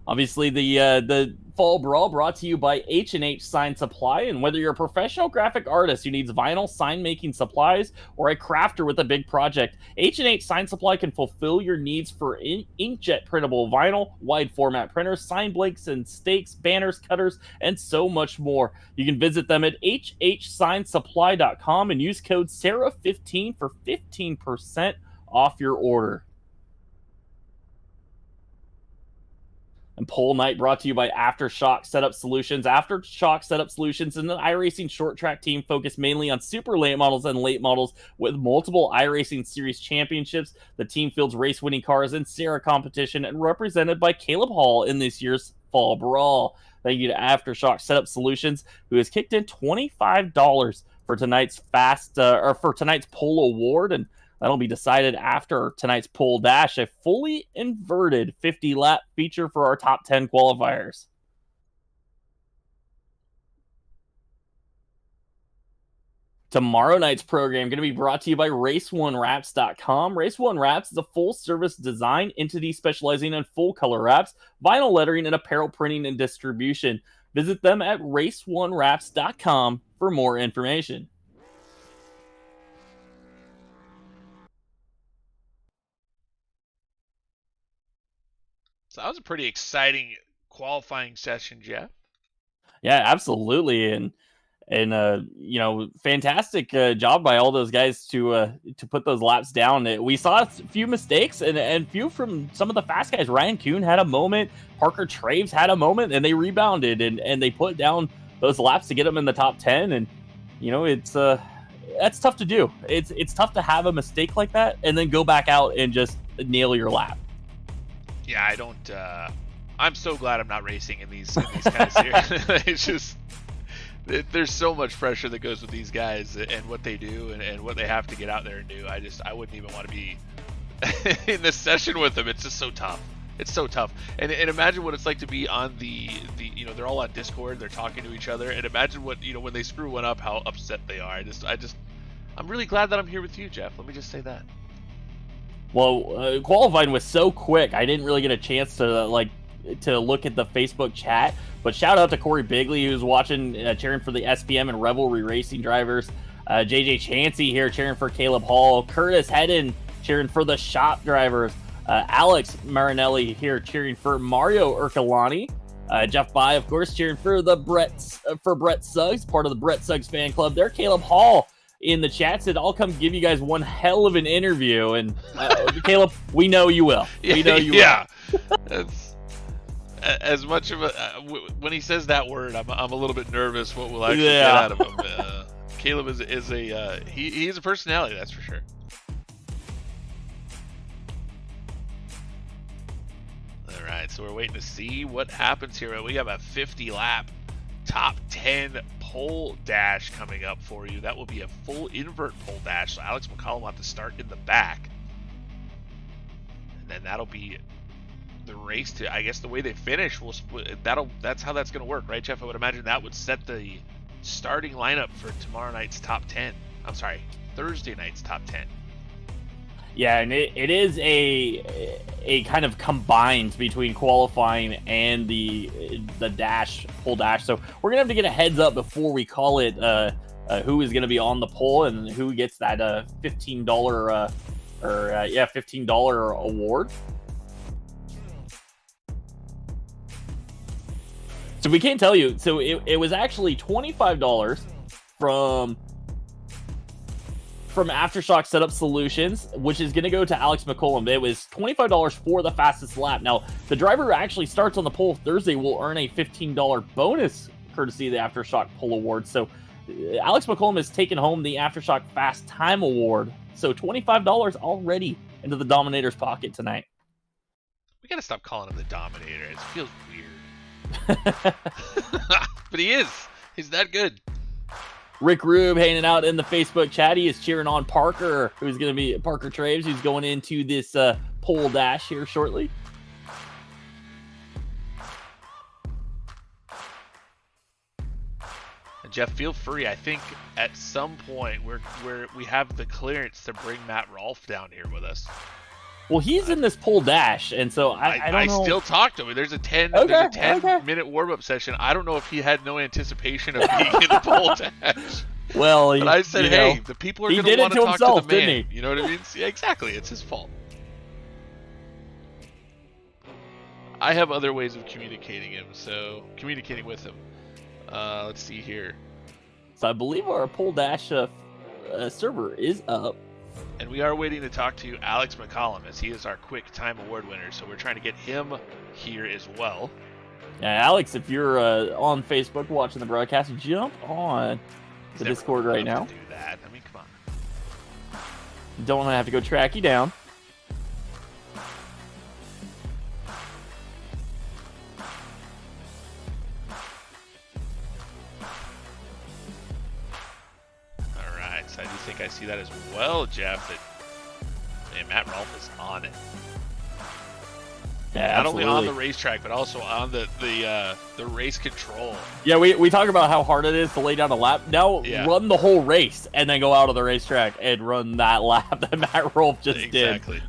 Obviously, the Fall Brawl brought to you by H&H Sign Supply. And whether you're a professional graphic artist who needs vinyl sign-making supplies or a crafter with a big project, H&H Sign Supply can fulfill your needs for inkjet printable vinyl, wide format printers, sign blanks and stakes, banners, cutters, and so much more. You can visit them at hhsignsupply.com and use code SARA15 for 15% off your order. And Pole Night brought to you by Aftershock Setup Solutions. Aftershock Setup Solutions is an iRacing short track team focused mainly on super late models and late models with multiple iRacing Series championships. The team fields race-winning cars in SARA competition and represented by Kaleb Hall in this year's Fall Brawl. Thank you to Aftershock Setup Solutions, who has kicked in $25 for tonight's tonight's pole award, and that'll be decided after tonight's pole dash, a fully inverted 50-lap feature for our top 10 qualifiers. Tomorrow night's program going to be brought to you by RaceOneWraps.com. Race One Wraps is a full-service design entity specializing in full-color wraps, vinyl lettering, and apparel printing and distribution. Visit them at RaceOneWraps.com for more information. So that was a pretty exciting qualifying session, Jeff. Yeah, absolutely. And And fantastic job by all those guys to put those laps down. We saw a few mistakes and few from some of the fast guys. Ryan Kuhn had a moment, Parker Traves had a moment, and they rebounded and they put down those laps to get them in the top 10. And it's that's tough to do. It's tough to have a mistake like that and then go back out and just nail your lap. Yeah, I don't. I'm so glad I'm not racing in these kind of series. It's just. There's so much pressure that goes with these guys and what they do and what they have to get out there and do. I wouldn't even want to be in this session with them. It's just so tough. It's so tough. And imagine what it's like to be on the they're all on Discord, they're talking to each other, and imagine what when they screw one up, how upset they are. I'm really glad that I'm here with you, Jeff. Let me just say that. Well, qualifying was so quick. I didn't really get a chance to look at the Facebook chat, but shout out to Corey Bigley, who's watching, cheering for the SPM and Revelry Racing drivers. JJ Chansey here cheering for Kaleb Hall. Curtis Hedden cheering for the shop drivers. Alex Marinelli here cheering for Mario Urkelani. Jeff By, of course, cheering for Brett Suggs, part of the Brett Suggs fan club there. Kaleb Hall in the chat said, "I'll come give you guys one hell of an interview." And Kaleb, we know you will. We know you will. That's as much of a when he says that word, I'm a little bit nervous what we'll actually get out of him. Kaleb is he's a personality, that's for sure. All right, so we're waiting to see what happens here. We have a 50 lap top 10 pole dash coming up for you. That will be a full invert pole dash. So Alex McCollum will have to start in the back, and then that'll be the race to, I guess, the way they finish that's how that's going to work, right, Jeff? I would imagine that would set the starting lineup for tomorrow night's top 10. I'm sorry, Thursday night's top 10. Yeah, and it is a kind of combined between qualifying and the dash, pole dash. So we're gonna have to get a heads up before we call it who is gonna be on the pole and who gets that $15 $15 award. So we can't tell you. So it was actually $25 from Aftershock Setup Solutions, which is going to go to Alex McCollum. It was $25 for the fastest lap. Now, the driver who actually starts on the pole Thursday will earn a $15 bonus courtesy of the Aftershock Pole Award. So Alex McCollum has taken home the Aftershock Fast Time Award. So $25 already into the Dominator's pocket tonight. We got to stop calling him the Dominator. It feels weird. But he is. He's that good. Rick Rube hanging out in the Facebook chat. He is cheering on Parker, who's going to be Parker Traves, who's going into this pole dash here shortly. And Jeff, feel free. I think at some point we have the clearance to bring Matt Rolfe down here with us. Well, he's in this pole dash, and so I don't know. I still talk to him. There's a 10 minute warm-up session. I don't know if he had no anticipation of being in the pole dash. Well, but I said, hey, the people are going to want to talk to the man. Didn't he? You know what I mean? Yeah, exactly. It's his fault. I have other ways of communicating with him. Let's see here. So I believe our pole dash server is up. And we are waiting to talk to Alex McCollum, as he is our quick time award winner. So we're trying to get him here as well. Yeah, Alex, if you're on Facebook watching the broadcast, jump on the Discord right now. Do that. I mean, come on. Don't have to go track you down. I do think I see that as well, Jeff. That Matt Rolfe is on it. Yeah, not only on the racetrack, but also on the race control. Yeah, we talk about how hard it is to lay down a lap. Now run the whole race and then go out of the racetrack and run that lap that Matt Rolfe just did. Exactly.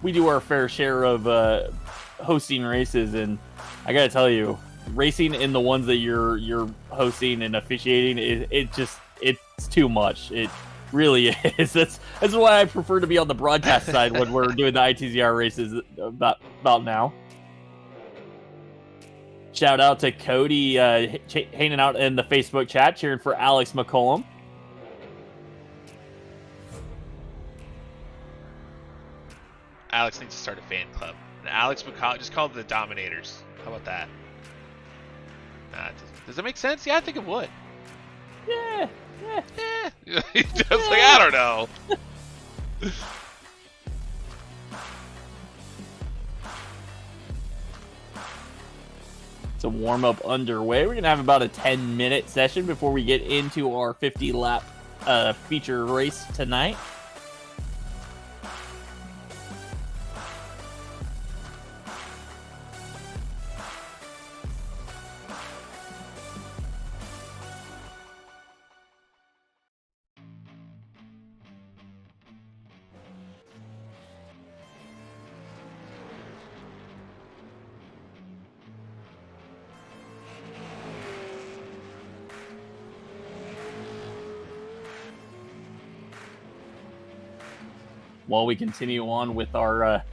We do our fair share of hosting races, and I gotta tell you, racing in the ones that you're hosting and officiating, it's too much. Really is. That's why I prefer to be on the broadcast side when we're doing the ITZR races about now. Shout out to Cody hanging out in the Facebook chat, cheering for Alex McCollum. Alex needs to start a fan club. And Alex McCollum, just call it the Dominators. How about that? Does that make sense? Yeah, I think it would. Yeah. Just like, I don't know. So warm-up underway. We're going to have about a 10-minute session before we get into our 50-lap feature race tonight. While we continue on with our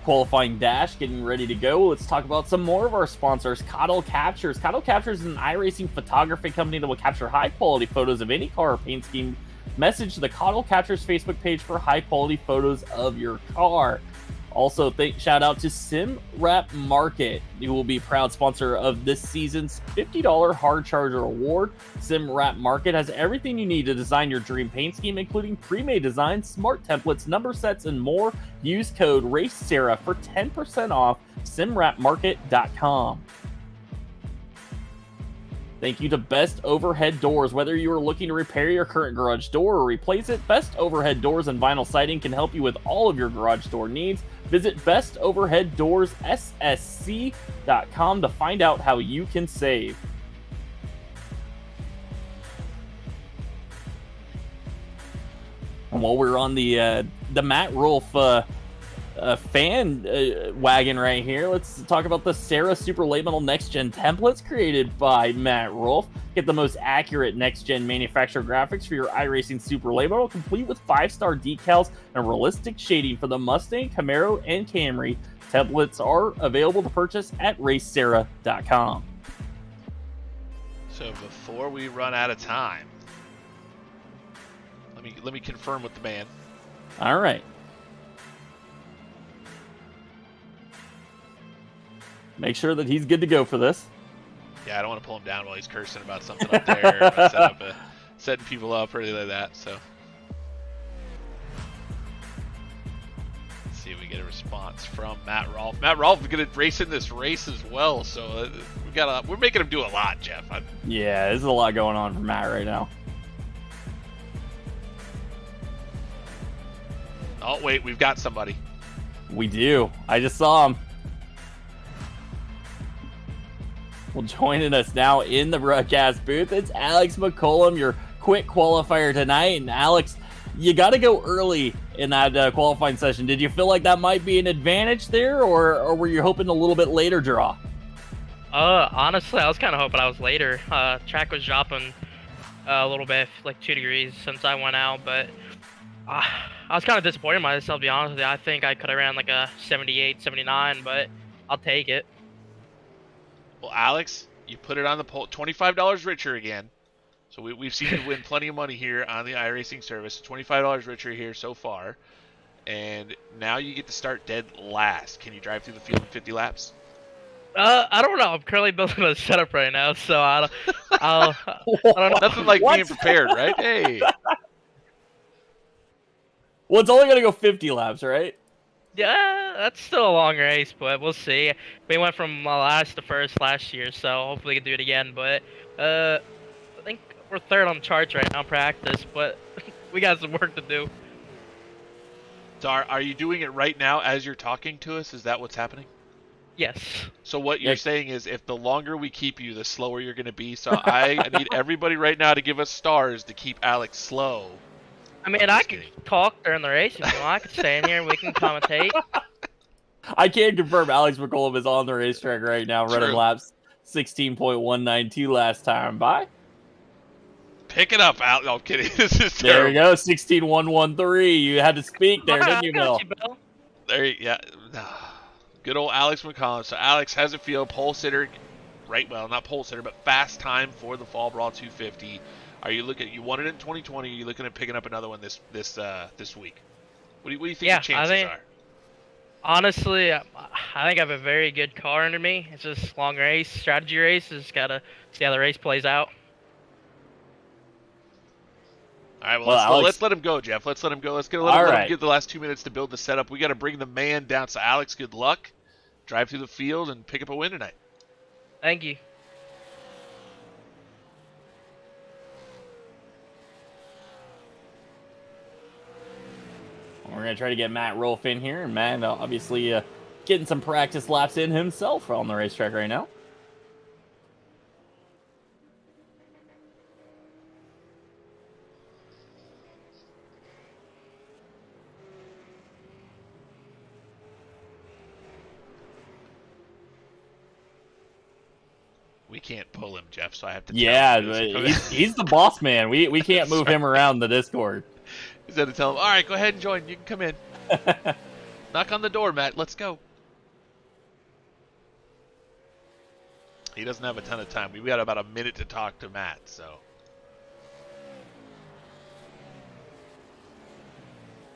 qualifying dash, getting ready to go, let's talk about some more of our sponsors. Cottle Captures. Cottle Captures is an iRacing photography company that will capture high-quality photos of any car or paint scheme. Message the Cottle Captures Facebook page for high-quality photos of your car. Also, shout out to SimWrap Market, who will be a proud sponsor of this season's $50 Hard Charger Award. SimWrap Market has everything you need to design your dream paint scheme, including pre-made designs, smart templates, number sets, and more. Use code RACESARA for 10% off simwrapmarket.com. Thank you to Best Overhead Doors. Whether you are looking to repair your current garage door or replace it, Best Overhead Doors and Vinyl Siding can help you with all of your garage door needs. Visit bestoverheaddoorsssc.com to find out how you can save. And while we're on the Matt Rolfe fan wagon right here, let's talk about the SARA Super Late Model Next Gen templates created by Matt Rolfe. Get the most accurate next gen manufacturer graphics for your iRacing Super Late Model, complete with 5-star decals and realistic shading for the Mustang, Camaro, and Camry. Templates are available to purchase at racesara.com. So before we run out of time, let me confirm with the man. All right. Make sure that he's good to go for this. Yeah, I don't want to pull him down while he's cursing about something up there, about setting people up or anything like that. So let's see if we get a response from Matt Rolfe. Matt Rolfe is going to race in this race as well, so we're making him do a lot, Jeff. Yeah, there's a lot going on for Matt right now. Oh wait, we've got somebody. We do. I just saw him. Well, joining us now in the broadcast booth, it's Alex McCollum, your quick qualifier tonight. And Alex, you got to go early in that qualifying session. Did you feel like that might be an advantage there, or were you hoping a little bit later draw? Honestly, I was kind of hoping I was later. Track was dropping a little bit, like 2 degrees since I went out, but I was kind of disappointed in myself, to be honest with you. I think I could have ran like a 78, 79, but I'll take it. Well, Alex, you put it on the poll. $25 richer again. So we've seen you win plenty of money here on the iRacing service. $25 richer here so far. And now you get to start dead last. Can you drive through the field in 50 laps? I don't know. I'm currently building a setup right now, so I don't know. Nothing like being prepared, right? Hey. Well, it's only going to go 50 laps, right? Yeah, that's still a long race, but we'll see. We went from last to first last year, so hopefully we can do it again. But I think we're third on the charts right now in practice, but we got some work to do. So are you doing it right now as you're talking to us? Is that what's happening? Yes. So what you're saying is if the longer we keep you, the slower you're going to be. So I need everybody right now to give us stars to keep Alex slow. I mean, I can talk during the race. You know, I can stay in here and we can commentate. I can confirm Alex McCollum is on the racetrack right now, running laps 16.192 last time by. Pick it up, Al. No, I'm kidding. This is There you terrible. go, 16113. You had to speak there, didn't you, I got Bill? you, Bill. There, yeah. Good old Alex McCollum. So Alex has a field pole sitter, right? Well, not pole sitter, but fast time for the Fall Brawl 250. Are you looking? You won it in 2020. Are you looking at picking up another one this week? What do you think the chances are? Honestly, I think I have a very good car under me. It's just long race, strategy race. Just gotta see how the race plays out. All right, well, let's let him go, Jeff. Let's let him go. Let him get the last 2 minutes to build the setup. We got to bring the man down. So, Alex, good luck. Drive through the field and pick up a win tonight. Thank you. We're going to try to get Matt Rolfe in here. And Matt, obviously, getting some practice laps in himself on the racetrack right now. We can't pull him, Jeff, so I have to Yeah, tell him. he's the boss man. We can't move him around the Discord. He's going to tell him, all right, go ahead and join. You can come in. Knock on the door, Matt. Let's go. He doesn't have a ton of time. We've got about a minute to talk to Matt, so.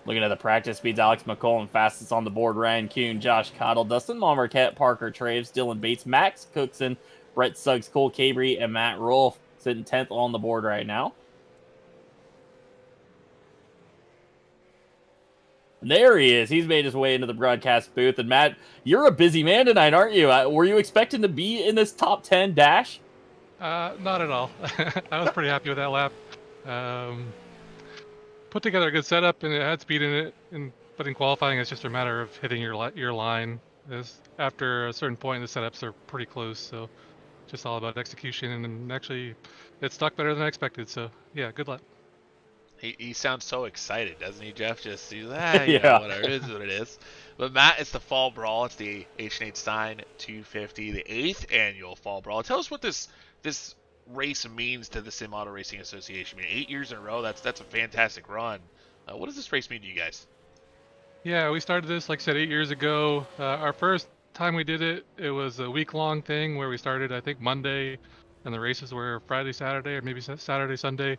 Looking at the practice speeds, Alex McCollum fastest on the board. Ryan Kuhn, Josh Cottle, Dustin Marquette, Parker Traves, Dylan Bates, Max Cookson, Brett Suggs, Cole Cabry, and Matt Rolfe sitting 10th on the board right now. And there he is. He's made his way into the broadcast booth. And Matt, you're a busy man tonight, aren't you? Were you expecting to be in this top 10 dash? Not at all. I was pretty happy with that lap. Put together a good setup, and it had speed in it. But in qualifying, it's just a matter of hitting your line. After a certain point, the setups are pretty close, so just all about execution. And actually, it stuck better than I expected. So yeah, good luck. He sounds so excited, doesn't he, Jeff? Just he's Yeah. Whatever. It is what it is. But Matt, it's the Fall Brawl. It's the H&H Sign 250, the 8th annual Fall Brawl. Tell us what this race means to the Sim Auto Racing Association. I mean, 8 years in a row. That's a fantastic run. What does this race mean to you guys? Yeah, we started this, like I said, 8 years ago. Our first time we did it, it was a week-long thing where we started, I think, Monday, and the races were Friday, Saturday, or maybe Saturday, Sunday.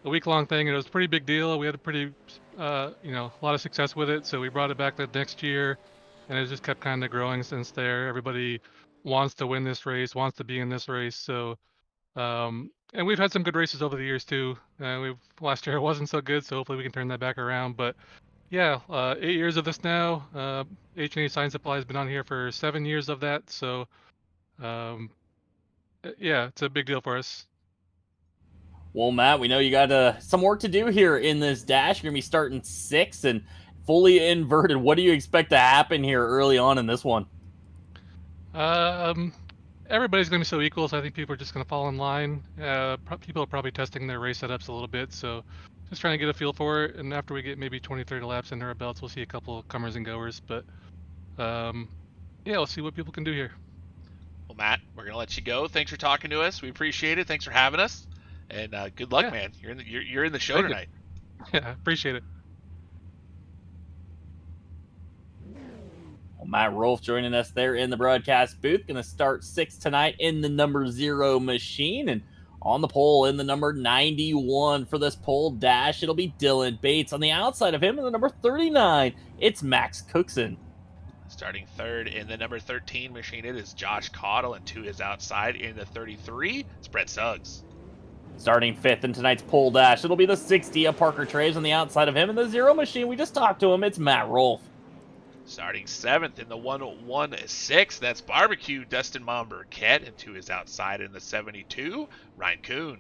A week-long thing, and it was a pretty big deal. We had a pretty, a lot of success with it, so we brought it back the next year, and it just kept kind of growing since there. Everybody wants to win this race, wants to be in this race, so, and we've had some good races over the years too. Last year it wasn't so good, so hopefully we can turn that back around. But yeah, 8 years of this now. H&H Sign Supply has been on here for 7 years of that, so yeah, it's a big deal for us. Well, Matt, we know you got some work to do here in this dash. You're going to be starting 6th and fully inverted. What do you expect to happen here early on in this one? Everybody's going to be so equal, so I think people are just going to fall in line. People are probably testing their race setups a little bit, so just trying to get a feel for it. And after we get maybe 20, 30 laps under our belts, we'll see a couple of comers and goers. But yeah, we'll see what people can do here. Well, Matt, we're going to let you go. Thanks for talking to us. We appreciate it. Thanks for having us. And good luck, man. You're in the show tonight. Yeah, appreciate it. Well, Matt Rolfe joining us there in the broadcast booth. Going to start 6th tonight in the number 0 machine. And on the pole in the number 91 for this pole dash, it'll be Dylan Bates. On the outside of him in the number 39, it's Max Cookson. Starting 3rd in the number 13 machine, it is Josh Cottle. And to his outside in the 33, it's Brett Suggs. Starting 5th in tonight's pole dash, it'll be the 60 of Parker Traves. On the outside of him in the 0 machine, we just talked to him, it's Matt Rolfe. Starting 7th in the 116, that's Barbecue, Dustin Marquette. And to his outside in the 72, Ryan Kuhn.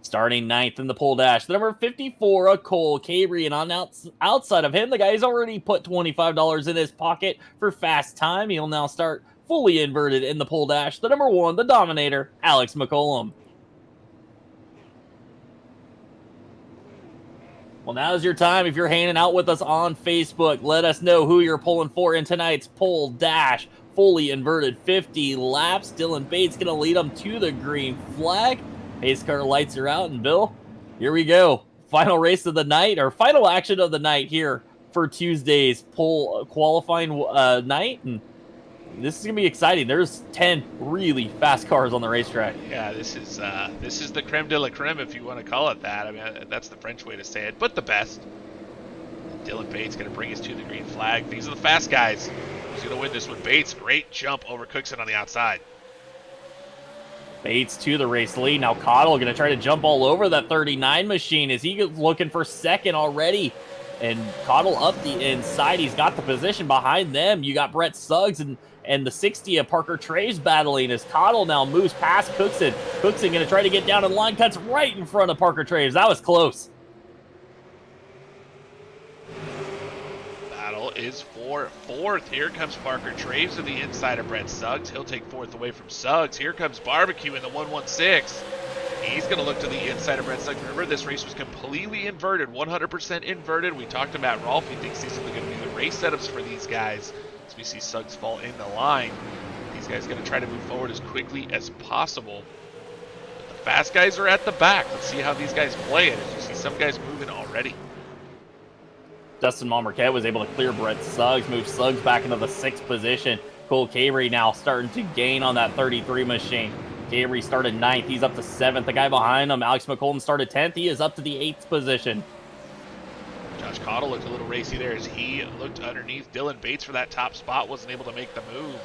Starting 9th in the pole dash, the number 54 of Cole Cabry. And on outside of him, the guy's already put $25 in his pocket for fast time. He'll now start fully inverted in the pole dash, the number 1, the Dominator, Alex McCollum. Well, now's your time. If you're hanging out with us on Facebook, let us know who you're pulling for in tonight's pole dash. Fully inverted 50 laps. Dylan Bates going to lead them to the green flag. Pace car lights are out, and Bill, here we go. Final race of the night, or final action of the night here for Tuesday's pole qualifying night, and this is gonna be exciting. There's 10 really fast cars on the racetrack. Yeah, this is the creme de la creme, if you want to call it that. I mean, that's the French way to say it, but the best. Dylan Bates going to bring us to the green flag. These are the fast guys. Who's going to win this one? Bates, great jump over Cookson on the outside. Bates to the race lead. Now Cottle going to try to jump all over that 39 machine. Is he looking for second already? And Cottle up the inside. He's got the position behind them. You got Brett Suggs and the 60 of Parker Traves battling as Cottle now moves past Cookson. Cookson going to try to get down in line, cuts right in front of Parker Traves. That was close. Battle is for fourth. Here comes Parker Traves to the inside of Brett Suggs. He'll take fourth away from Suggs. Here comes Barbecue in the 116. He's going to look to the inside of Brett Suggs. Remember, this race was completely inverted, 100% inverted. We talked about Rolf. He thinks these are going to be the race setups for these guys. As we see Suggs fall in the line, these guys are going to try to move forward as quickly as possible. But the fast guys are at the back. Let's see how these guys play it. As you see some guys moving already. Dustin Monmarquette was able to clear Brett Suggs, move Suggs back into the 6th position. Cole Cavery now starting to gain on that 33 machine. Cavery started 9th. He's up to 7th. The guy behind him, Alex McCollum, started 10th. He is up to the 8th position. Josh Cottle looked a little racy there as he looked underneath Dylan Bates for that top spot. Wasn't able to make the move.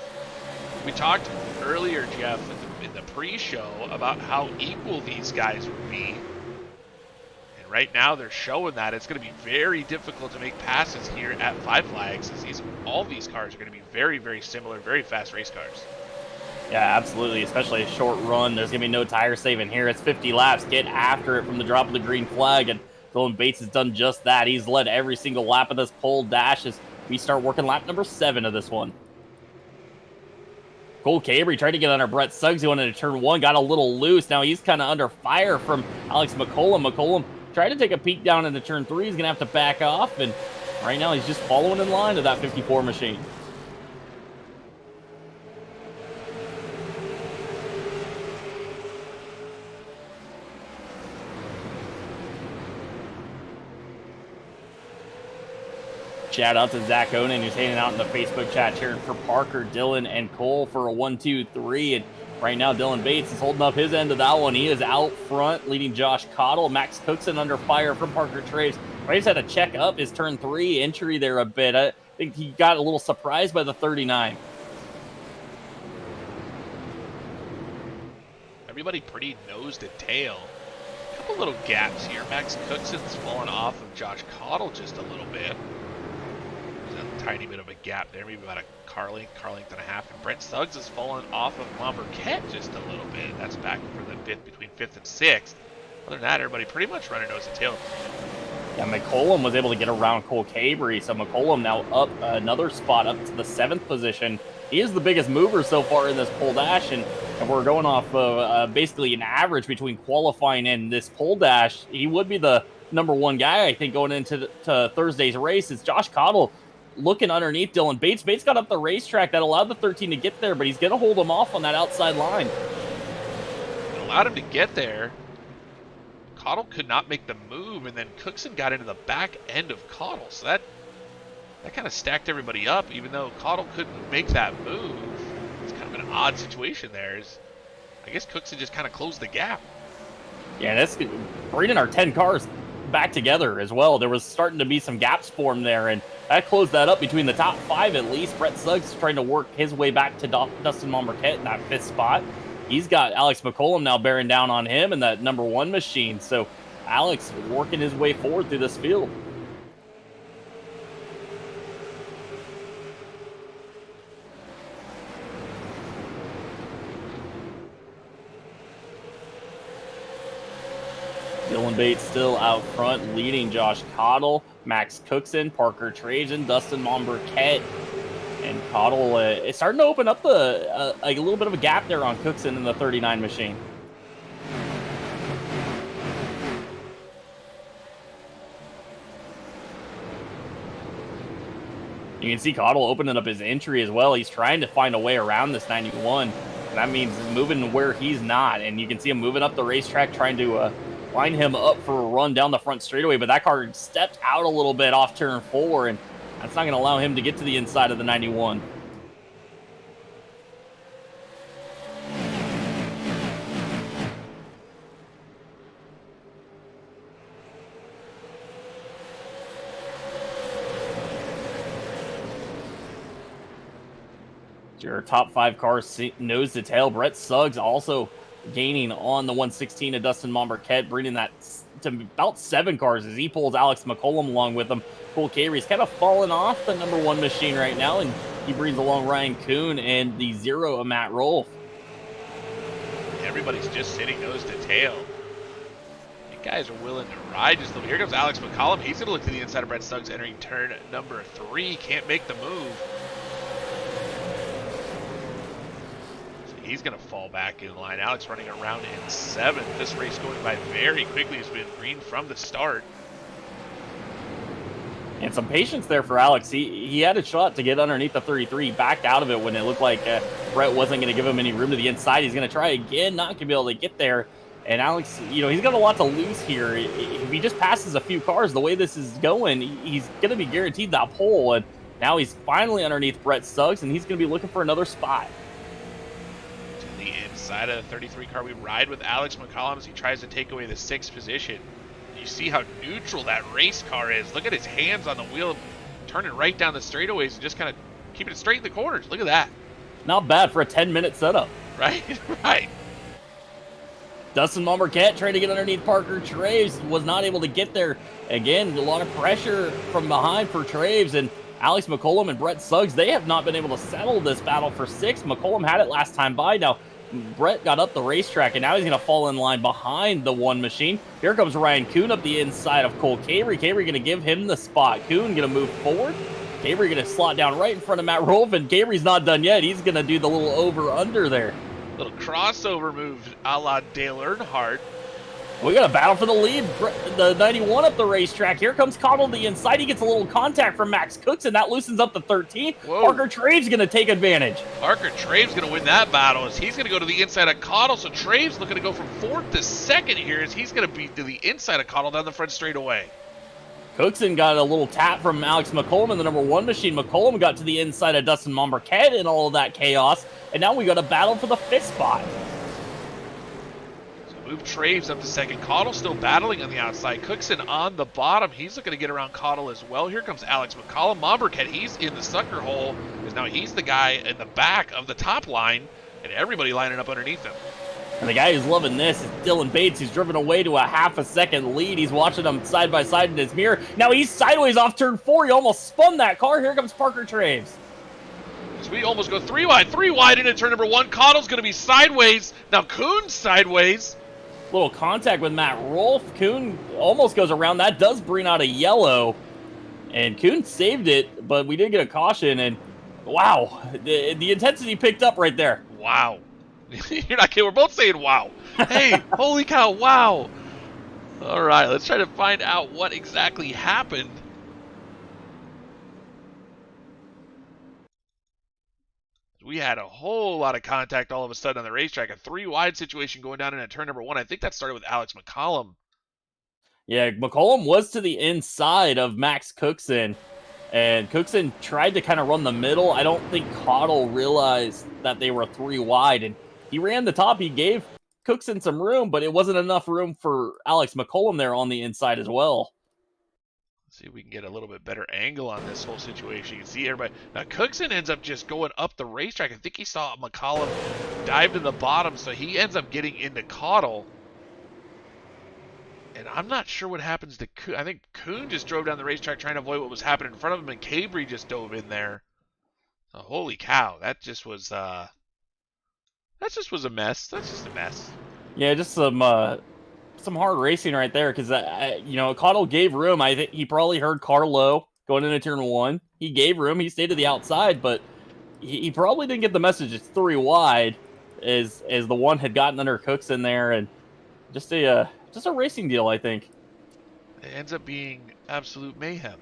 We talked earlier, Jeff, in the pre-show about how equal these guys would be. Right now, they're showing that it's going to be very difficult to make passes here at Five Flags, as all these cars are going to be very, very similar, very fast race cars. Yeah, absolutely, especially a short run. There's going to be no tire saving here. It's 50 laps. Get after it from the drop of the green flag, and Dylan Bates has done just that. He's led every single lap of this pole dash as we start working lap number 7 of this one. Cole Cavery tried to get under Brett Suggs. He went into turn 1, got a little loose. Now he's kind of under fire from Alex McCollum. McCollum tried to take a peek down into turn 3. He's going to have to back off, and right now he's just following in line to that 54 machine. Shout out to Zach Onan, who's hanging out in the Facebook chat, cheering for Parker, Dylan, and Cole for a 1-2-3. And right now, Dylan Bates is holding up his end of that one. He is out front, leading Josh Cottle. Max Cookson under fire from Parker Traves. Traves had to check up his turn 3 entry there a bit. I think he got a little surprised by the 39. Everybody pretty nose to tail. A couple little gaps here. Max Cookson's fallen off of Josh Cottle just a little bit. There's a tiny bit of a gap there, maybe about a car length and a half. And Brett Suggs has fallen off of Monmarquette just a little bit. That's back for the fifth, between 5th and 6th. Other than that, everybody pretty much running nose to tail. Yeah, McCollum was able to get around Cole Cavery, so McCollum now up another spot up to the 7th position. He is the biggest mover so far in this pole dash, and we're going off of basically an average between qualifying and this pole dash. He would be the number 1 guy, I think, going into Thursday's race. It's Josh Cottle looking underneath Dylan Bates. Bates got up the racetrack. That allowed the 13 to get there, but he's going to hold him off on that outside line. It allowed him to get there. Cottle could not make the move, and then Cookson got into the back end of Cottle. So that kind of stacked everybody up, even though Cottle couldn't make that move. It's kind of an odd situation there. I guess Cookson just kind of closed the gap. Yeah, that's bringing our 10 cars back together as well. There was starting to be some gaps formed there, and that closed that up between the top 5 at least. Brett Suggs trying to work his way back to Dustin Monmarquette in that 5th spot. He's got Alex McCollum now bearing down on him in that number 1 machine. So Alex working his way forward through this field. Dylan Bates still out front, leading Josh Cottle, Max Cookson, Parker Traves, and Dustin Monmarquette. And Cottle is starting to open up a little bit of a gap there on Cookson in the 39 machine. You can see Cottle opening up his entry as well. He's trying to find a way around this 91. That means moving where he's not, and you can see him moving up the racetrack, trying to line him up for a run down the front straightaway, but that car stepped out a little bit off turn 4, and that's not going to allow him to get to the inside of the 91. Your top 5 cars nose to tail. Brett Suggs also gaining on the 116 of Dustin Monberquette, bringing that to about 7 cars as he pulls Alex McCollum along with him. Cole Cavery's kind of fallen off the number 1 machine right now, and he brings along Ryan Kuhn and the 0 of Matt Rolfe. Everybody's just sitting nose to tail. You guys are willing to ride just a little. Here comes Alex McCollum. He's going to look to the inside of Brett Suggs entering turn number 3. Can't make the move. He's going to fall back in line. Alex running around in 7th. This race going by very quickly. It's been green from the start. And some patience there for Alex. He had a shot to get underneath the 33. He backed out of it when it looked like Brett wasn't going to give him any room to the inside. He's going to try again, not going to be able to get there. And Alex, he's got a lot to lose here. If he just passes a few cars the way this is going, he's going to be guaranteed that pole. And now he's finally underneath Brett Suggs, and he's going to be looking for another spot. Inside of the 33 car, we ride with Alex McCollum as he tries to take away the 6th position. You see how neutral that race car is. Look at his hands on the wheel, turning right down the straightaways and just kind of keeping it straight in the corners. Look at that. Not bad for a 10-minute setup. Right, right. Dustin Monberquette trying to get underneath Parker Traves, was not able to get there. Again, a lot of pressure from behind for Traves, and Alex McCollum and Brett Suggs, they have not been able to settle this battle for 6th. McCollum had it last time by. Now, Brett got up the racetrack, and now he's going to fall in line behind the 1 machine. Here comes Ryan Kuhn up the inside of Cole Cavery. Cavery going to give him the spot. Kuhn going to move forward. Cavery going to slot down right in front of Matt Rolfe, and Cavery's not done yet. He's going to do the little over-under there. Little crossover move a la Dale Earnhardt. We got a battle for the lead. The 91 up the racetrack. Here comes Cottle to the inside. He gets a little contact from Max Cookson. That loosens up the 13. Whoa. Parker Traves going to take advantage. Parker Traves going to win that battle as he's going to go to the inside of Cottle. So Traves looking to go from 4th to 2nd here as he's going to be to the inside of Cottle down the front straightaway. Cookson got a little tap from Alex McCollum in the number 1 machine. McCollum got to the inside of Dustin Monberquette in all of that chaos. And now we got a battle for the 5th spot. Move Traves up to 2nd. Cottle still battling on the outside. Cookson on the bottom. He's looking to get around Cottle as well. Here comes Alex McCollum. Monberquette, he's in the sucker hole because now he's the guy in the back of the top line, and everybody lining up underneath him. And the guy who's loving this is Dylan Bates. He's driven away to a half a second lead. He's watching them side by side in his mirror. Now he's sideways off turn 4. He almost spun that car. Here comes Parker Traves. So we almost go 3 wide into turn number 1. Cottle's going to be sideways. Now Kuhn's sideways. Little contact with Matt Rolfe. Kuhn almost goes around. That does bring out a yellow. And Kuhn saved it, but we did get a caution. And wow, the intensity picked up right there. Wow. You're not kidding. We're both saying wow. Hey, holy cow, wow. All right, let's try to find out what exactly happened. We had a whole lot of contact all of a sudden on the racetrack. A 3 wide situation going down into turn number 1. I think that started with Alex McCollum. Yeah, McCollum was to the inside of Max Cookson, and Cookson tried to kind of run the middle. I don't think Cottle realized that they were 3 wide, and he ran the top. He gave Cookson some room, but it wasn't enough room for Alex McCollum there on the inside as well. See if we can get a little bit better angle on this whole situation. You can see everybody. Now, Cookson ends up just going up the racetrack. I think he saw McCollum dive to the bottom, so he ends up getting into Cottle. And I'm not sure what happens to Kuhn. I think Kuhn just drove down the racetrack trying to avoid what was happening in front of him, and Cavery just dove in there. So, holy cow, that just was a mess. That's just a mess. Yeah, just some hard racing right there, because Cottle gave room. I think he probably heard Carlo going into turn 1. He gave room. He stayed to the outside, but he probably didn't get the message. It's 3 wide, as the one had gotten under Cookson there, and just a racing deal, I think. It ends up being absolute mayhem.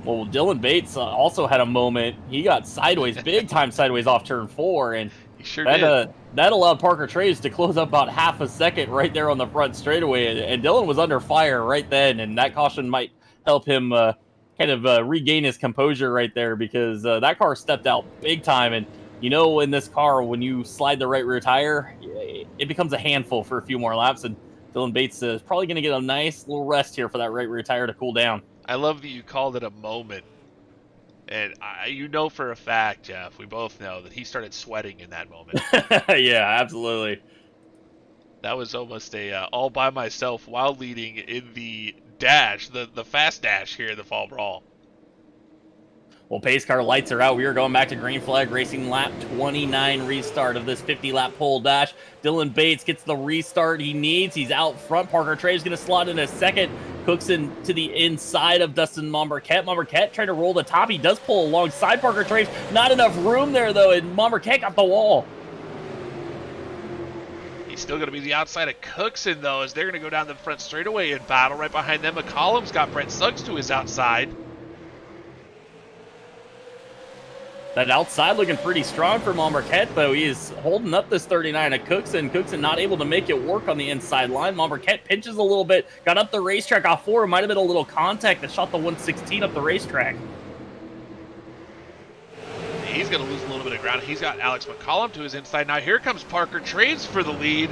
Well, Dylan Bates also had a moment. He got sideways, big time sideways off turn 4, and He sure that did. that allowed Parker Traves to close up about half a second right there on the front straightaway, and Dylan was under fire right then, and that caution might help him regain his composure right there, because that car stepped out big time, and in this car, when you slide the right rear tire, it becomes a handful for a few more laps, and Dylan Bates is probably going to get a nice little rest here for that right rear tire to cool down. I love that you called it a moment. And you know for a fact, Jeff, we both know that he started sweating in that moment. Yeah, absolutely. That was almost a all by myself while leading in the dash, the fast dash here in the Fall Brawl. Well, pace car lights are out. We are going back to green flag racing lap 29 restart of this 50-lap pole dash. Dylan Bates gets the restart he needs. He's out front. Parker Traves going to slot in a second. Cookson to the inside of Dustin Momberket. Momberket trying to roll the top. He does pull alongside Parker Traves. Not enough room there, though, and Momberket got the wall. He's still going to be the outside of Cookson, though, as they're going to go down the front straightaway and battle. Right behind them, McCollum's got Brett Suggs to his outside. That outside looking pretty strong for Momberket, though. He is holding up this 39 of Cookson. Cookson not able to make it work on the inside line. Momberket pinches a little bit, got up the racetrack off 4. Might have been a little contact that shot the 116 up the racetrack. He's going to lose a little bit of ground. He's got Alex McCollum to his inside. Now here comes Parker Traves for the lead.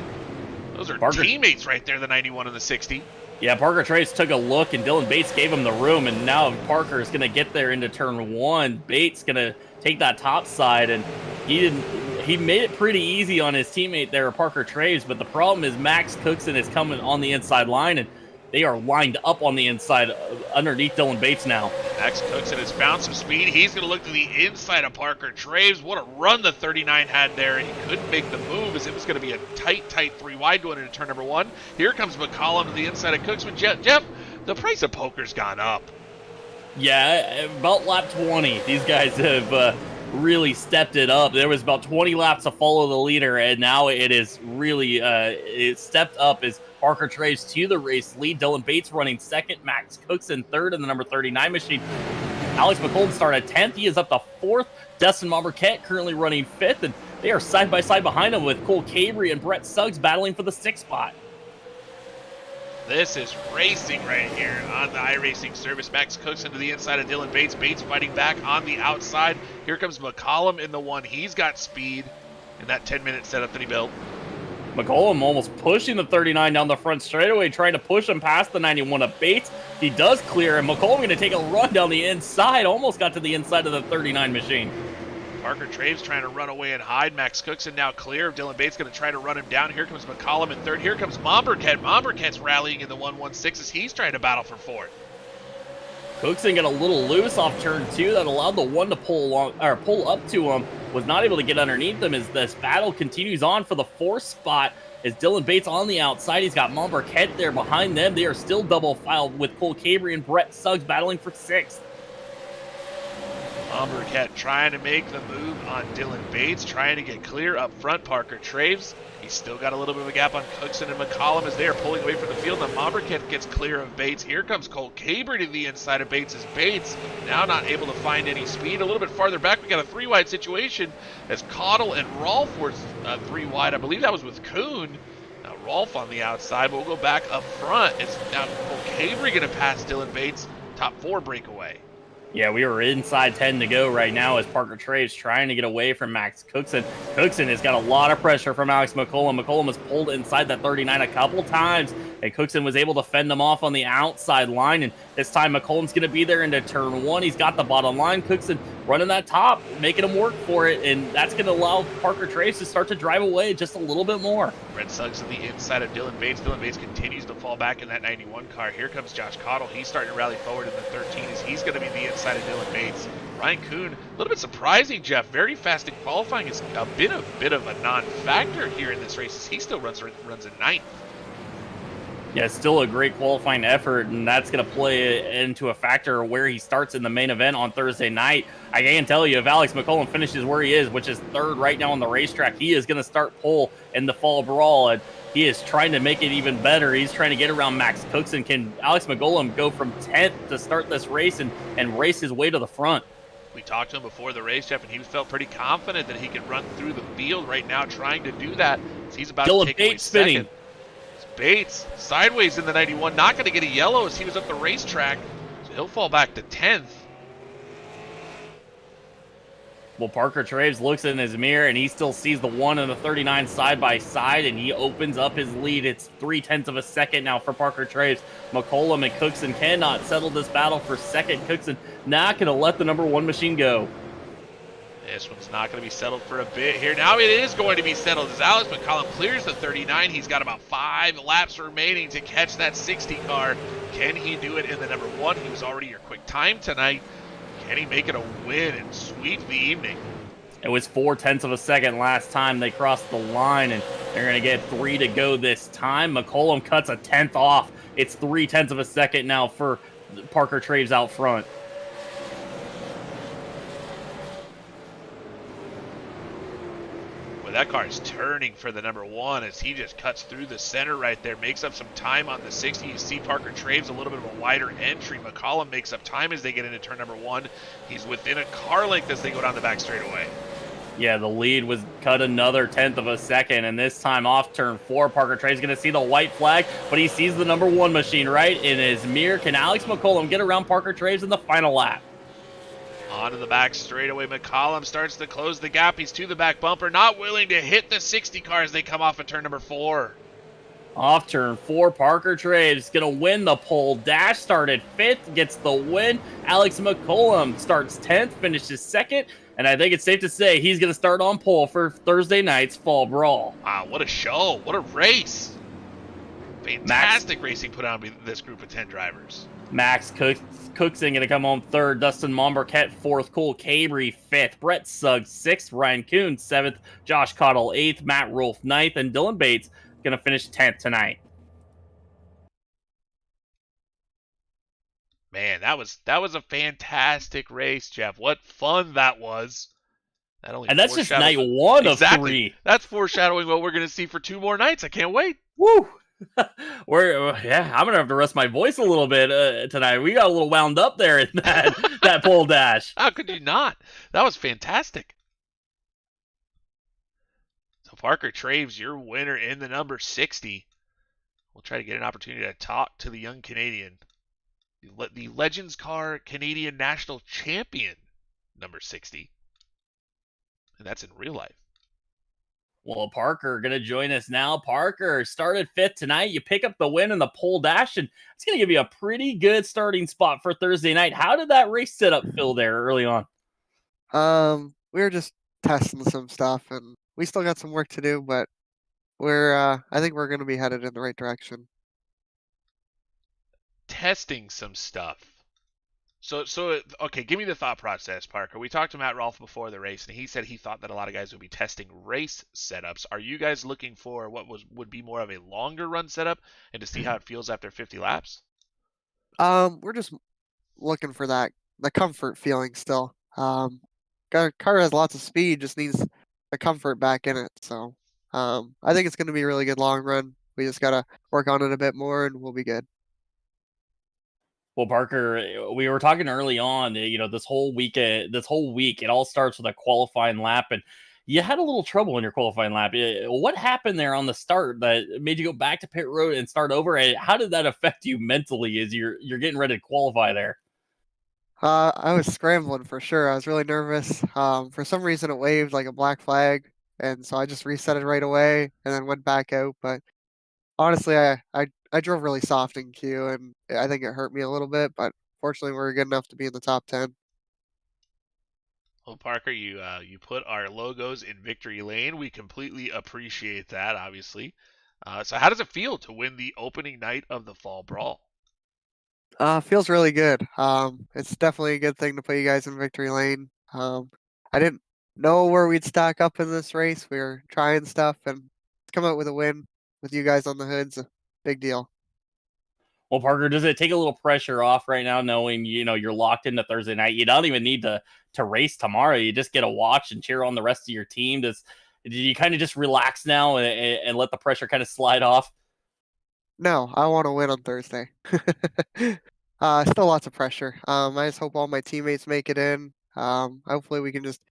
Those are teammates right there, the 91 and the 60. Yeah, Parker Traves took a look, and Dylan Bates gave him the room, and now Parker is going to get there into turn 1. Bates going to take that top side, and he made it pretty easy on his teammate there, Parker Traves, but the problem is Max Cookson is coming on the inside line, and they are lined up on the inside underneath Dylan Bates now. Max Cookson has found some speed. He's going to look to the inside of Parker Traves. What a run the 39 had there. He couldn't make the move as it was going to be a tight 3 wide going into turn number 1. Here comes McCollum to the inside of Cookson. Jeff, the price of poker's gone up. Yeah, about lap 20, these guys have really stepped it up. There was about 20 laps to follow the leader, and now it is really it stepped up as Parker Traves to the race lead. Dylan Bates running second, Max Cookson third in the number 39 machine. Alex McCollum started 10th. He is up to 4th. Dustin Momberket currently running 5th, and they are side by side behind him with Cole Cabry and Brett Suggs battling for the 6th spot. This is racing right here on the iRacing service. Max Cookson to the inside of Dylan Bates. Bates fighting back on the outside. Here comes McCollum in the 1. He's got speed in that 10-minute setup that he built. McCollum almost pushing the 39 down the front straightaway, trying to push him past the 91 of Bates. He does clear, and McCollum going to take a run down the inside. Almost got to the inside of the 39 machine. Parker Traves trying to run away and hide. Max Cookson now clear. Dylan Bates going to try to run him down. Here comes McCollum in 3rd. Here comes Momberket. Momberket's rallying in the 116 as he's trying to battle for 4th. Cookson got a little loose off turn 2 that allowed the 1 to pull up to him. Was not able to get underneath him as this battle continues on for the 4th spot. As Dylan Bates on the outside, he's got Momberket there behind them. They are still double filed with Cole Cabry and Brett Suggs battling for 6th. Momberket trying to make the move on Dylan Bates, trying to get clear up front. Parker Traves, he's still got a little bit of a gap on Cookson and McCollum as they are pulling away from the field. Now Momberket gets clear of Bates. Here comes Cole Cabry to the inside of Bates as Bates now not able to find any speed. A little bit farther back, we got a 3-wide situation as Cottle and Rolf were 3 wide. I believe that was with Kuhn. Now Rolf on the outside, but we'll go back up front. It's now Cole Cabry going to pass Dylan Bates. Top 4 breakaway. Yeah, we are inside 10 to go right now as Parker Traves trying to get away from Max Cookson. Cookson has got a lot of pressure from Alex McCollum. McCollum has pulled inside that 39 a couple times, and Cookson was able to fend him off on the outside line, and this time McCollum's going to be there into turn 1. He's got the bottom line. Cookson running that top, making him work for it, and that's going to allow Parker Traves to start to drive away just a little bit more. Brett Suggs on the inside of Dylan Bates. Dylan Bates continues to fall back in that 91 car. Here comes Josh Cottle. He's starting to rally forward in the 13 as he's going to be the inside of Dylan Bates. Ryan Kuhn, a little bit surprising, Jeff. Very fast in qualifying. Has been a bit of a non-factor here in this race as he still runs in 9th. Yeah, it's still a great qualifying effort, and that's going to play into a factor where he starts in the main event on Thursday night. I can tell you, if Alex McCollum finishes where he is, which is third right now on the racetrack, he is going to start pole in the Fall Brawl, and he is trying to make it even better. He's trying to get around Max Cookson. Can Alex McCollum go from 10th to start this race and race his way to the front? We talked to him before the race, Jeff, and he felt pretty confident that he could run through the field right now trying to do that. He's about to take away second. Bates sideways in the 91, not going to get a yellow as he was up the racetrack, so he'll fall back to 10th. Well, Parker Traves looks in his mirror, and he still sees the 1 and the 39 side by side, and he opens up his lead. It's 0.3 of a second now for Parker Traves. McCollum and Cookson cannot settle this battle for second. Cookson not going to let the number 1 machine go. This one's not going to be settled for a bit here. Now it is going to be settled as Alex McCollum clears the 39. He's got about 5 laps remaining to catch that 60 car. Can he do it in the number 1? He was already your quick time tonight. Can he make it a win and sweep the evening? It was 0.4 of a second last time they crossed the line, and they're going to get 3 to go this time. McCollum cuts a 10th off. It's 0.3 of a second now for Parker Traves out front. That car is turning for the number 1 as he just cuts through the center right there, makes up some time on the 60. You see Parker Traves a little bit of a wider entry. McCollum makes up time as they get into turn number 1. He's within a car length as they go down the back straightaway. Yeah, the lead was cut another 10th of a second, and this time off turn 4, Parker Traves going to see the white flag, but he sees the number 1 machine right in his mirror. Can Alex McCollum get around Parker Traves in the final lap? Onto the back straightaway, McCollum starts to close the gap. He's to the back bumper, not willing to hit the 60 car as they come off of turn number 4. Off turn 4, Parker Traves going to win the pole dash, started 5th, gets the win. Alex McCollum starts 10th, finishes 2nd, and I think it's safe to say he's going to start on pole for Thursday night's Fall Brawl. Wow, what a show. What a race. Fantastic racing put on by this group of 10 drivers. Max Cookson going to come home 3rd. Dustin Momberket 4th. Cole Cabry 5th. Brett Suggs 6th. Ryan Kuhn 7th. Josh Cottle 8th. Matt Rolfe 9th. And Dylan Bates going to finish 10th tonight. Man, that was a fantastic race, Jeff. What fun that was. And that's just night 1 of 3. That's foreshadowing what we're going to see for 2 more nights. I can't wait. Woo! I'm gonna have to rest my voice a little bit tonight. We got a little wound up there in that pole dash. How could you not? That was fantastic. So Parker Traves, your winner in the number 60. We'll try to get an opportunity to talk to the young Canadian, the Legends Car Canadian National Champion, number 60, and that's in real life. Well, Parker going to join us now. Parker started 5th tonight. You pick up the win in the pole dash, and it's going to give you a pretty good starting spot for Thursday night. How did that race setup feel there early on? We were just testing some stuff, and we still got some work to do, but I think we're going to be headed in the right direction. Testing some stuff. So okay, give me the thought process, Parker. We talked to Matt Rolfe before the race, and he said he thought that a lot of guys would be testing race setups. Are you guys looking for what would be more of a longer run setup and to see how it feels after 50 laps? We're just looking for the comfort feeling still. Car has lots of speed, just needs the comfort back in it. So I think it's going to be a really good long run. We just got to work on it a bit more, and we'll be good. Well, Parker, we were talking early on, this whole week, it all starts with a qualifying lap, and you had a little trouble in your qualifying lap. What happened there on the start that made you go back to pit road and start over? And how did that affect you mentally as you're getting ready to qualify there? I was scrambling for sure. I was really nervous. For some reason, it waved like a black flag, and so I just reset it right away and then went back out. But honestly, I drove really soft in Q, and I think it hurt me a little bit, but fortunately, we're good enough to be in the top 10. Well, Parker, you put our logos in victory lane. We completely appreciate that, obviously. So how does it feel to win the opening night of the Fall Brawl? Feels really good. It's definitely a good thing to put you guys in victory lane. I didn't know where we'd stack up in this race. We were trying stuff, and to come out with a win with you guys on the hood's a big deal. Well, Parker, does it take a little pressure off right now, knowing you're locked into Thursday night? You don't even need to race tomorrow. You just get to watch and cheer on the rest of your team. Do you kind of just relax now and let the pressure kind of slide off? No, I want to win on Thursday. Still lots of pressure. I just hope all my teammates make it in. Hopefully we can just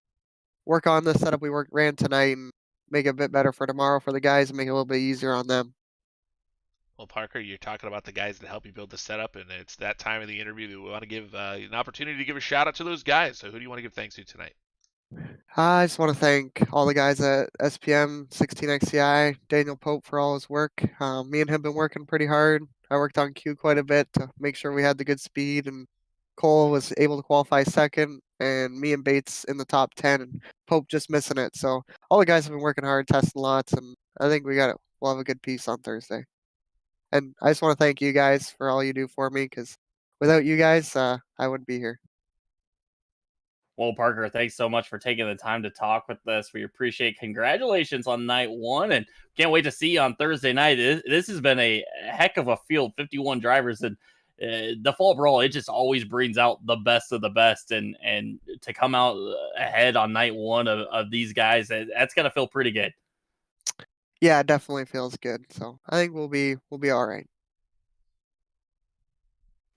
work on the setup we ran tonight and make it a bit better for tomorrow for the guys and make it a little bit easier on them. Well, Parker, you're talking about the guys that help you build the setup, and it's that time of the interview that we want to give an opportunity to give a shout out to those guys. So, who do you want to give thanks to tonight? I just want to thank all the guys at SPM 16XCI, Daniel Pope for all his work. Me and him have been working pretty hard. I worked on Q quite a bit to make sure we had the good speed, and Cole was able to qualify second, and me and Bates in the top 10, and Pope just missing it. So all the guys have been working hard, testing lots, and I think we'll have a good piece on Thursday. And I just want to thank you guys for all you do for me, because without you guys, I wouldn't be here. Well, Parker, thanks so much for taking the time to talk with us. We appreciate. Congratulations on night one, and can't wait to see you on Thursday night. This has been a heck of a field, 51 drivers, and the Fall Brawl, it just always brings out the best of the best, and to come out ahead on night one of these guys, that's gonna feel pretty good. Yeah, it definitely feels good. So I think we'll be all right.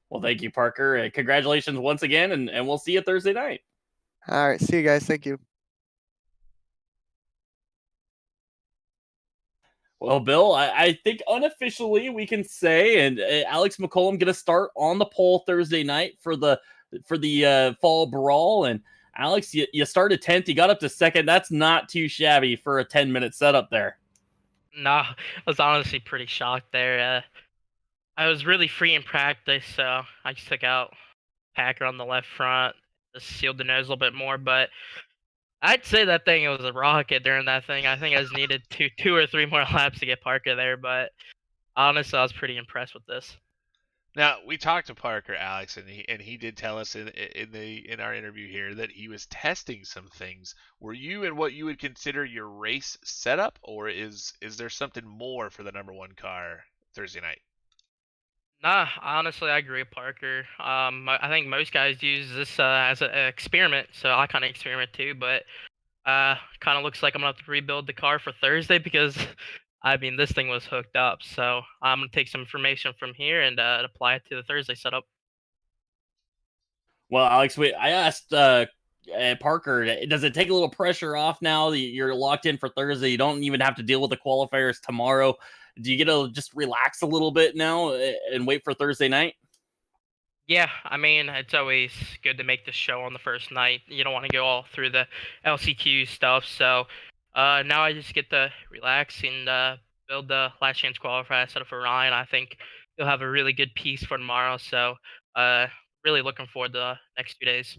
Well, thank you, Parker. Congratulations once again, and we'll see you Thursday night. All right, see you guys. Thank you. Well, Bill, I think unofficially we can say, and Alex McCollum going to start on the pole Thursday night for the Fall Brawl. And Alex, you started 10th, you got up to second. That's not too shabby for a 10-minute setup there. No, I was honestly pretty shocked there. I was really free in practice, so I just took out Packer on the left front, just sealed the nose a little bit more. But I'd say that thing, it was a rocket during that thing. I think I just needed two or three more laps to get Parker there. But honestly, I was pretty impressed with this. Now, we talked to Parker, Alex, and he did tell us in our interview here that he was testing some things. Were you in what you would consider your race setup, or is there something more for the number one car Thursday night? Nah, honestly, I agree with Parker. I think most guys use this as an experiment, so I kind of experiment too. But kind of looks like I'm gonna have to rebuild the car for Thursday because, I mean, this thing was hooked up. So I'm gonna take some information from here and apply it to the Thursday setup. Well, Alex, I asked Parker, does it take a little pressure off now that you're locked in for Thursday? You don't even have to deal with the qualifiers tomorrow. Do you get to just relax a little bit now and wait for Thursday night? Yeah, I mean, it's always good to make the show on the first night. You don't want to go all through the LCQ stuff. So now I just get to relax and build the last chance qualifier setup for Ryan. I think he'll have a really good piece for tomorrow. So uh, really looking forward to the next 2 days.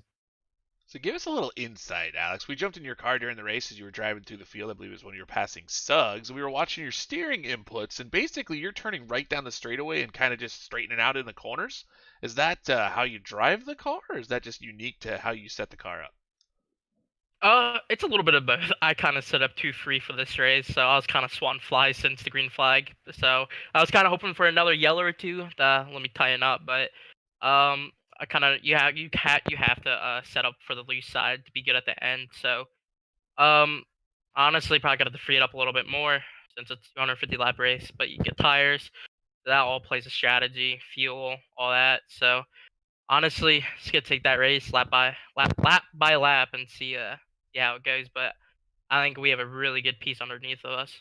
So give us a little insight, Alex. We jumped in your car during the race as you were driving through the field. I believe it was when you were passing Suggs. We were watching your steering inputs, and basically you're turning right down the straightaway and kind of just straightening out in the corners. Is that how you drive the car, or is that just unique to how you set the car up? It's a little bit of both. I kind of set up 2-3 for this race, so I was kind of swatting flies since the green flag. So I was kind of hoping for another yellow or two to let me tighten up, but I kind of you have to set up for the loose side to be good at the end. So um, honestly, probably got to free it up a little bit more since it's a 250 lap race. But you get tires, that all plays a strategy, fuel, all that. So honestly, just gonna take that race lap by lap and see how it goes. But I think we have a really good piece underneath of us.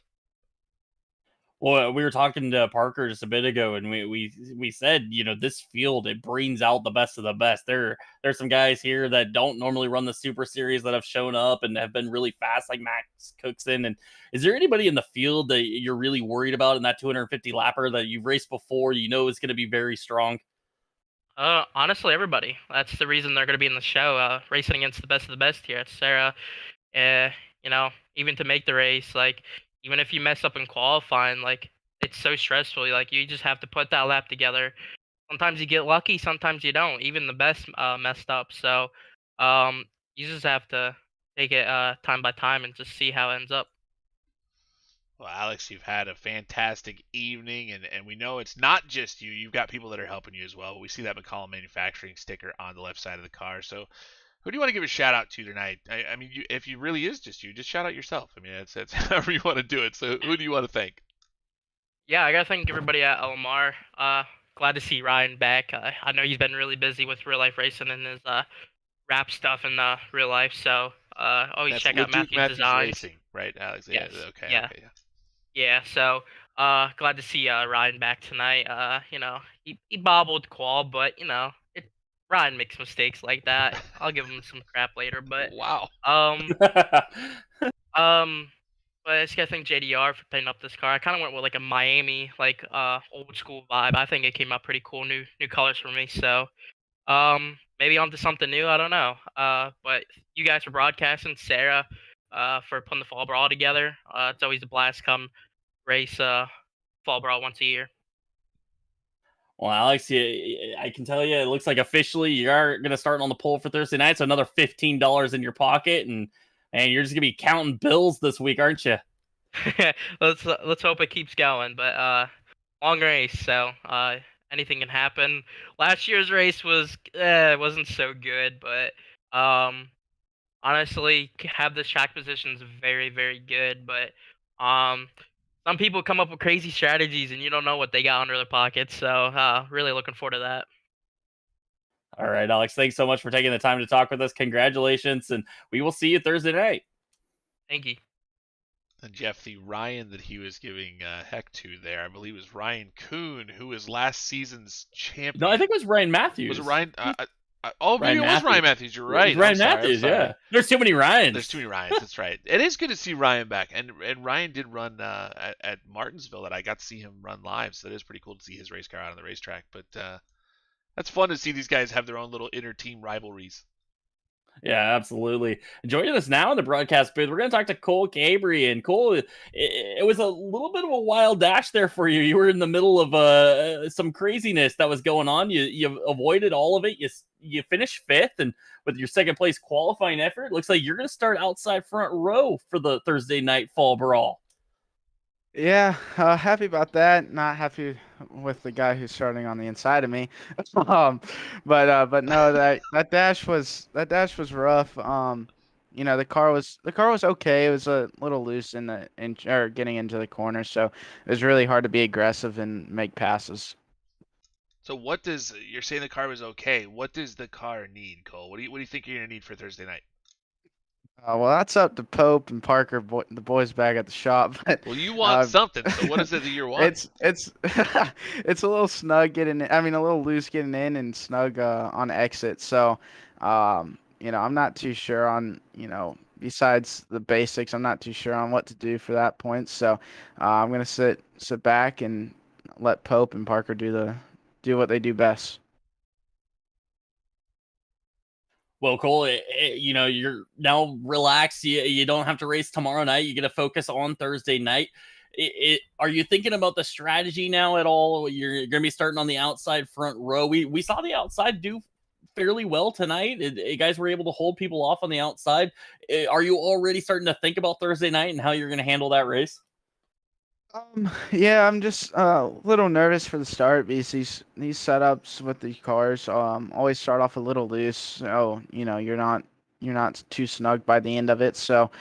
Well, we were talking to Parker just a bit ago, and we said, this field, it brings out the best of the best. There's some guys here that don't normally run the Super Series that have shown up and have been really fast, like Max Cookson. And is there anybody in the field that you're really worried about in that 250 lapper that you've raced before? Is going to be very strong. Honestly, everybody. That's the reason they're gonna be in the show. Racing against the best of the best here at SARA. Uh, even to make the race, like even if you mess up in qualifying, like it's so stressful. Like you just have to put that lap together. Sometimes you get lucky, sometimes you don't. Even the best messed up. So you just have to take it time by time and just see how it ends up. Well, Alex, you've had a fantastic evening, and we know it's not just you. You've got people that are helping you as well. We see that McCollum Manufacturing sticker on the left side of the car. So, who do you want to give a shout out to tonight? I mean, if you really is just you, just shout out yourself. I mean, that's however you want to do it. So, who do you want to thank? Yeah, I gotta thank everybody at LMR. Glad to see Ryan back. I know he's been really busy with real life racing and his rap stuff in real life. So always That's check out LeDuc Matthew's Matthews designs. Racing, right, Alex? Yeah. Yes. Okay. Yeah. Okay. Yeah. Yeah. So glad to see Ryan back tonight. He bobbled qual, but Ryan makes mistakes like that. I'll give him some crap later, but Wow. um um. But I just gotta thank JDR for putting up this car. I kind of went with like a Miami, like old school vibe. I think it came out pretty cool, new colors for me. So maybe onto something new. I don't know. But you guys for broadcasting, SARA, for putting the Fall Brawl together. It's always a blast come race Fall Brawl once a year. Well, Alex, I can tell you, it looks like officially you are going to start on the poll for Thursday night. So another $15 in your pocket, and you're just going to be counting bills this week, aren't you? Let's hope it keeps going. But long race, so anything can happen. Last year's race wasn't so good, but honestly, have this track position is very, very good. But some people come up with crazy strategies, and you don't know what they got under their pockets. So really looking forward to that. All right, Alex, thanks so much for taking the time to talk with us. Congratulations, and we will see you Thursday night. Thank you. And Jeff, the Ryan that he was giving heck to there, I believe was Ryan Kuhn, who was last season's champion. No, I think it was Ryan Matthews. Was it Ryan? Maybe it was Ryan Matthews. You're right. Ryan Matthews, yeah. There's too many Ryans. There's too many Ryans. That's right. It is good to see Ryan back, and Ryan did run at Martinsville. That I got to see him run live, so that is pretty cool to see his race car out on the racetrack. But that's fun to see these guys have their own little inter team rivalries. Yeah, absolutely. Joining us now in the broadcast booth, we're going to talk to Cole Cabry. And Cole, it was a little bit of a wild dash there for you. You were in the middle of some craziness that was going on. You avoided all of it. You finished fifth, and with your second place qualifying effort, it looks like you're going to start outside front row for the Thursday night Fall Brawl. Yeah, happy about that. Not happy with the guy who's starting on the inside of me. But no, that dash was rough. The car was okay. It was a little loose or getting into the corner, so it was really hard to be aggressive and make passes. So you're saying the car was okay? What does the car need, Cole? What do you think you're gonna need for Thursday night? Well, that's up to Pope and Parker, the boys back at the shop. But well, you want something. So what is it that you want? It's it's a little snug getting in. I mean, a little loose getting in and snug on exit. So, I'm not too sure on besides the basics, I'm not too sure on what to do for that point. So, I'm gonna sit back and let Pope and Parker do what they do best. Well, Cole, you're now relaxed. You don't have to race tomorrow night. You get to focus on Thursday night. Are you thinking about the strategy now at all? You're going to be starting on the outside front row. We saw the outside do fairly well tonight. You guys were able to hold people off on the outside. Are you already starting to think about Thursday night and how you're going to handle that race? Yeah, I'm just a little nervous for the start because these setups with the cars always start off a little loose. So you're not too snug by the end of it. So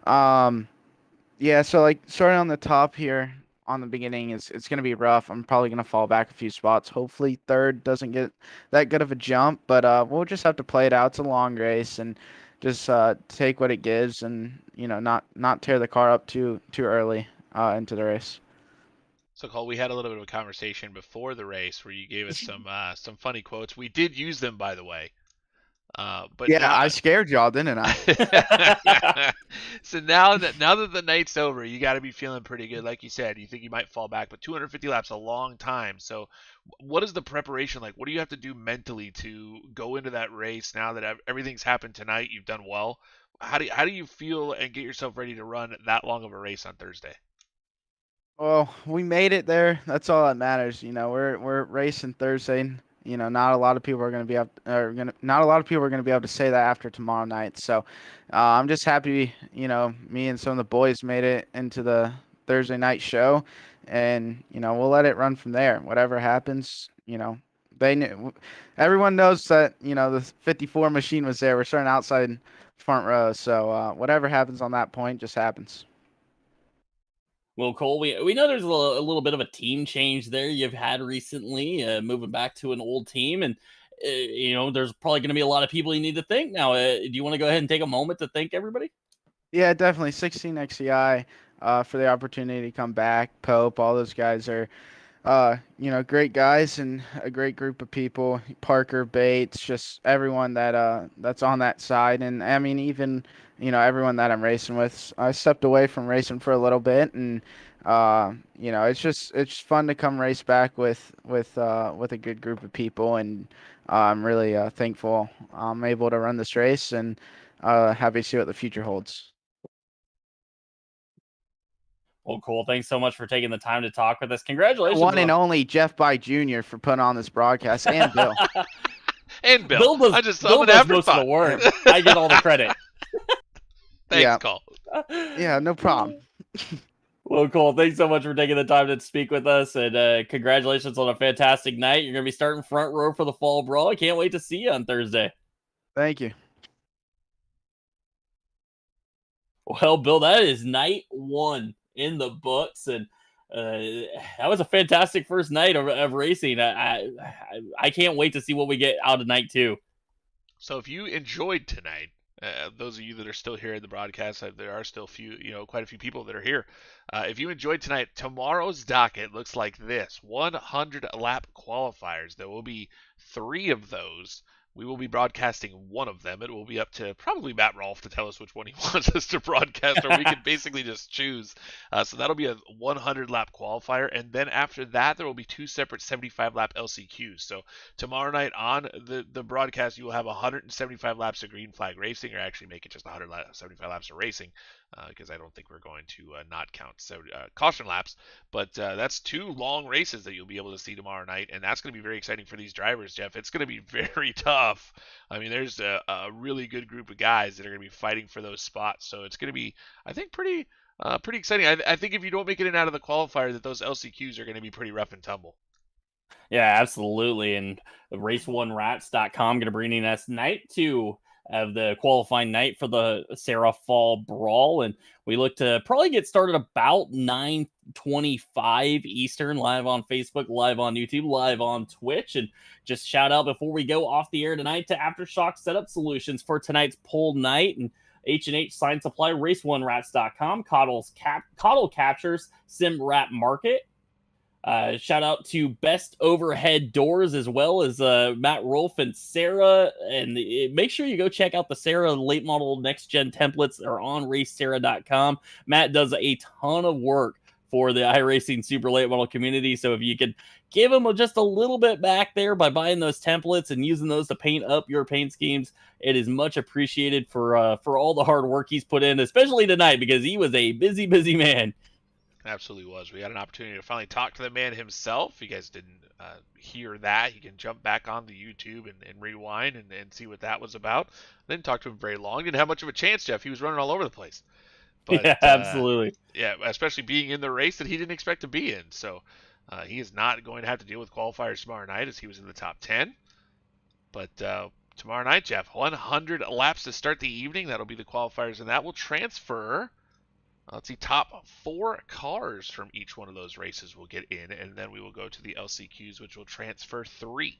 yeah, so like starting on the top here on the beginning it's gonna be rough. I'm probably gonna fall back a few spots. Hopefully third doesn't get that good of a jump, but we'll just have to play it out. It's a long race and just take what it gives and not tear the car up too early into the race. So, Cole, we had a little bit of a conversation before the race where you gave us some funny quotes. We did use them, by the way. But yeah, now... I scared y'all, didn't I? So now that the night's over, you got to be feeling pretty good. Like you said, you think you might fall back, but 250 laps a long time. So, what is the preparation like? What do you have to do mentally to go into that race now that everything's happened tonight? You've done well. How do you feel and get yourself ready to run that long of a race on Thursday? Well, we made it there. That's all that matters. We're racing Thursday. Not a lot of people are going to be not a lot of people are going to be able to say that after tomorrow night. So, I'm just happy. Me and some of the boys made it into the Thursday night show, and we'll let it run from there. Whatever happens, everyone knows that the 54 machine was there. We're starting outside front row, so whatever happens on that point just happens. Well, Cole, we know there's a little bit of a team change there you've had recently, moving back to an old team, and there's probably going to be a lot of people you need to thank now. Do you want to go ahead and take a moment to thank everybody? Yeah, definitely 16 XCI for the opportunity to come back. Pope, all those guys are great guys and a great group of people. Parker, Bates, just everyone that's on that side, and I mean even everyone that I'm racing with. I stepped away from racing for a little bit, and it's fun to come race back with a good group of people, and I'm really thankful I'm able to run this race, and happy to see what the future holds. Well, cool. Thanks so much for taking the time to talk with us. Congratulations. One and only Jeff By Jr. for putting on this broadcast, and Bill. And Bill. Bill does most of the work. I get all the credit. Thanks, Cole. Yeah, no problem. Well, cool. Thanks so much for taking the time to speak with us, and congratulations on a fantastic night. You're going to be starting front row for the Fall Brawl. I can't wait to see you on Thursday. Thank you. Well, Bill, that is night one in the books, and that was a fantastic first night of racing. I can't wait to see what we get out of night two. So if you enjoyed tonight, those of you that are still here in the broadcast, there are still quite a few people that are here. If you enjoyed tonight, tomorrow's docket looks like this: 100 lap qualifiers. There will be 3 of those. We will be broadcasting one of them. It will be up to probably Matt Rolfe to tell us which one he wants us to broadcast, or we can basically just choose. So that'll be a 100 lap qualifier, and then after that, there will be 2 separate 75 lap LCQs. So tomorrow night on the broadcast, you will have 175 laps of green flag racing, or actually make it just 175 laps of racing, because I don't think we're going to not count caution laps. But that's 2 long races that you'll be able to see tomorrow night, and that's going to be very exciting for these drivers, Jeff. It's going to be very tough. I mean, there's a really good group of guys that are going to be fighting for those spots, so it's going to be, I think, pretty exciting. I think if you don't make it in out of the qualifier, that those LCQs are going to be pretty rough and tumble. Yeah, absolutely. And race1rats.com going to bring in us night 2 of the qualifying night for the SARA Fall Brawl, and we look to probably get started about 9:25 Eastern, live on Facebook, live on YouTube, live on Twitch. And just shout out before we go off the air tonight to Aftershock Setup Solutions for tonight's poll night, and H&H Sign Supply, race1rats.com, Coddle Captures, Sim Rat Market. Shout out to Best Overhead Doors, as well as Matt Rolfe and SARA. And make sure you go check out the SARA late model next gen templates. They're on racesara.com. Matt does a ton of work for the iRacing super late model community. So if you could give him just a little bit back there by buying those templates and using those to paint up your paint schemes, it is much appreciated for all the hard work he's put in, especially tonight, because he was a busy man. Absolutely was. We had an opportunity to finally talk to the man himself. If you guys didn't hear that, you can jump back on the YouTube and rewind and see what that was about. I didn't talk to him very long. Didn't have much of a chance, Jeff. He was running all over the place. But, yeah, absolutely. Yeah, especially being in the race that he didn't expect to be in. So he is not going to have to deal with qualifiers tomorrow night, as he was in the top 10. But tomorrow night, Jeff, 100 laps to start the evening. That'll be the qualifiers, and that will transfer... Let's see, top 4 cars from each one of those races will get in, and then we will go to the LCQs, which will transfer 3.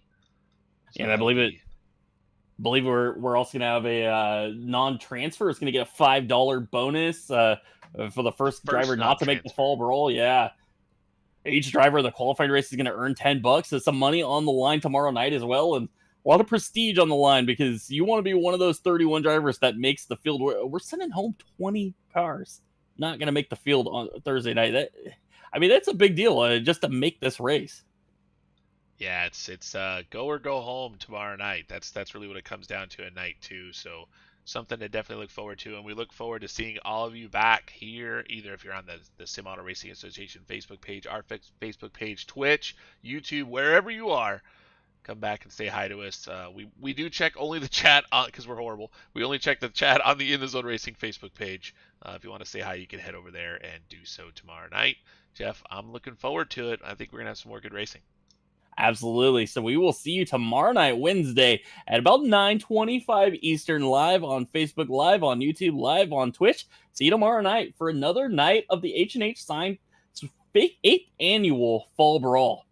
So and I believe we're also gonna have a non-transfer. It's gonna get a $5 bonus for the first driver not to make the Fall Brawl. Yeah, each driver of the qualifying race is gonna earn $10. There's some money on the line tomorrow night as well, and a lot of prestige on the line, because you want to be one of those 31 drivers that makes the field. We're sending home 20 cars. Not going to make the field on Thursday night. That's a big deal just to make this race. Yeah, it's go or go home tomorrow night. That's really what it comes down to at night 2. So something to definitely look forward to, and we look forward to seeing all of you back here, either if you're on the Sim Auto Racing Association Facebook page, our Facebook page, Twitch, YouTube, wherever you are. come back and say hi to us. We do check only the chat because we're horrible. We only check the chat on the In the Zone Racing Facebook page. If you want to say hi, you can head over there and do so tomorrow night. Jeff, I'm looking forward to it. I think we're gonna have some more good racing. Absolutely. So we will see you tomorrow night, Wednesday, at about 9:25 Eastern, live on Facebook, live on YouTube, live on Twitch. See you tomorrow night for another night of the H&H Sign 8th annual Fall Brawl.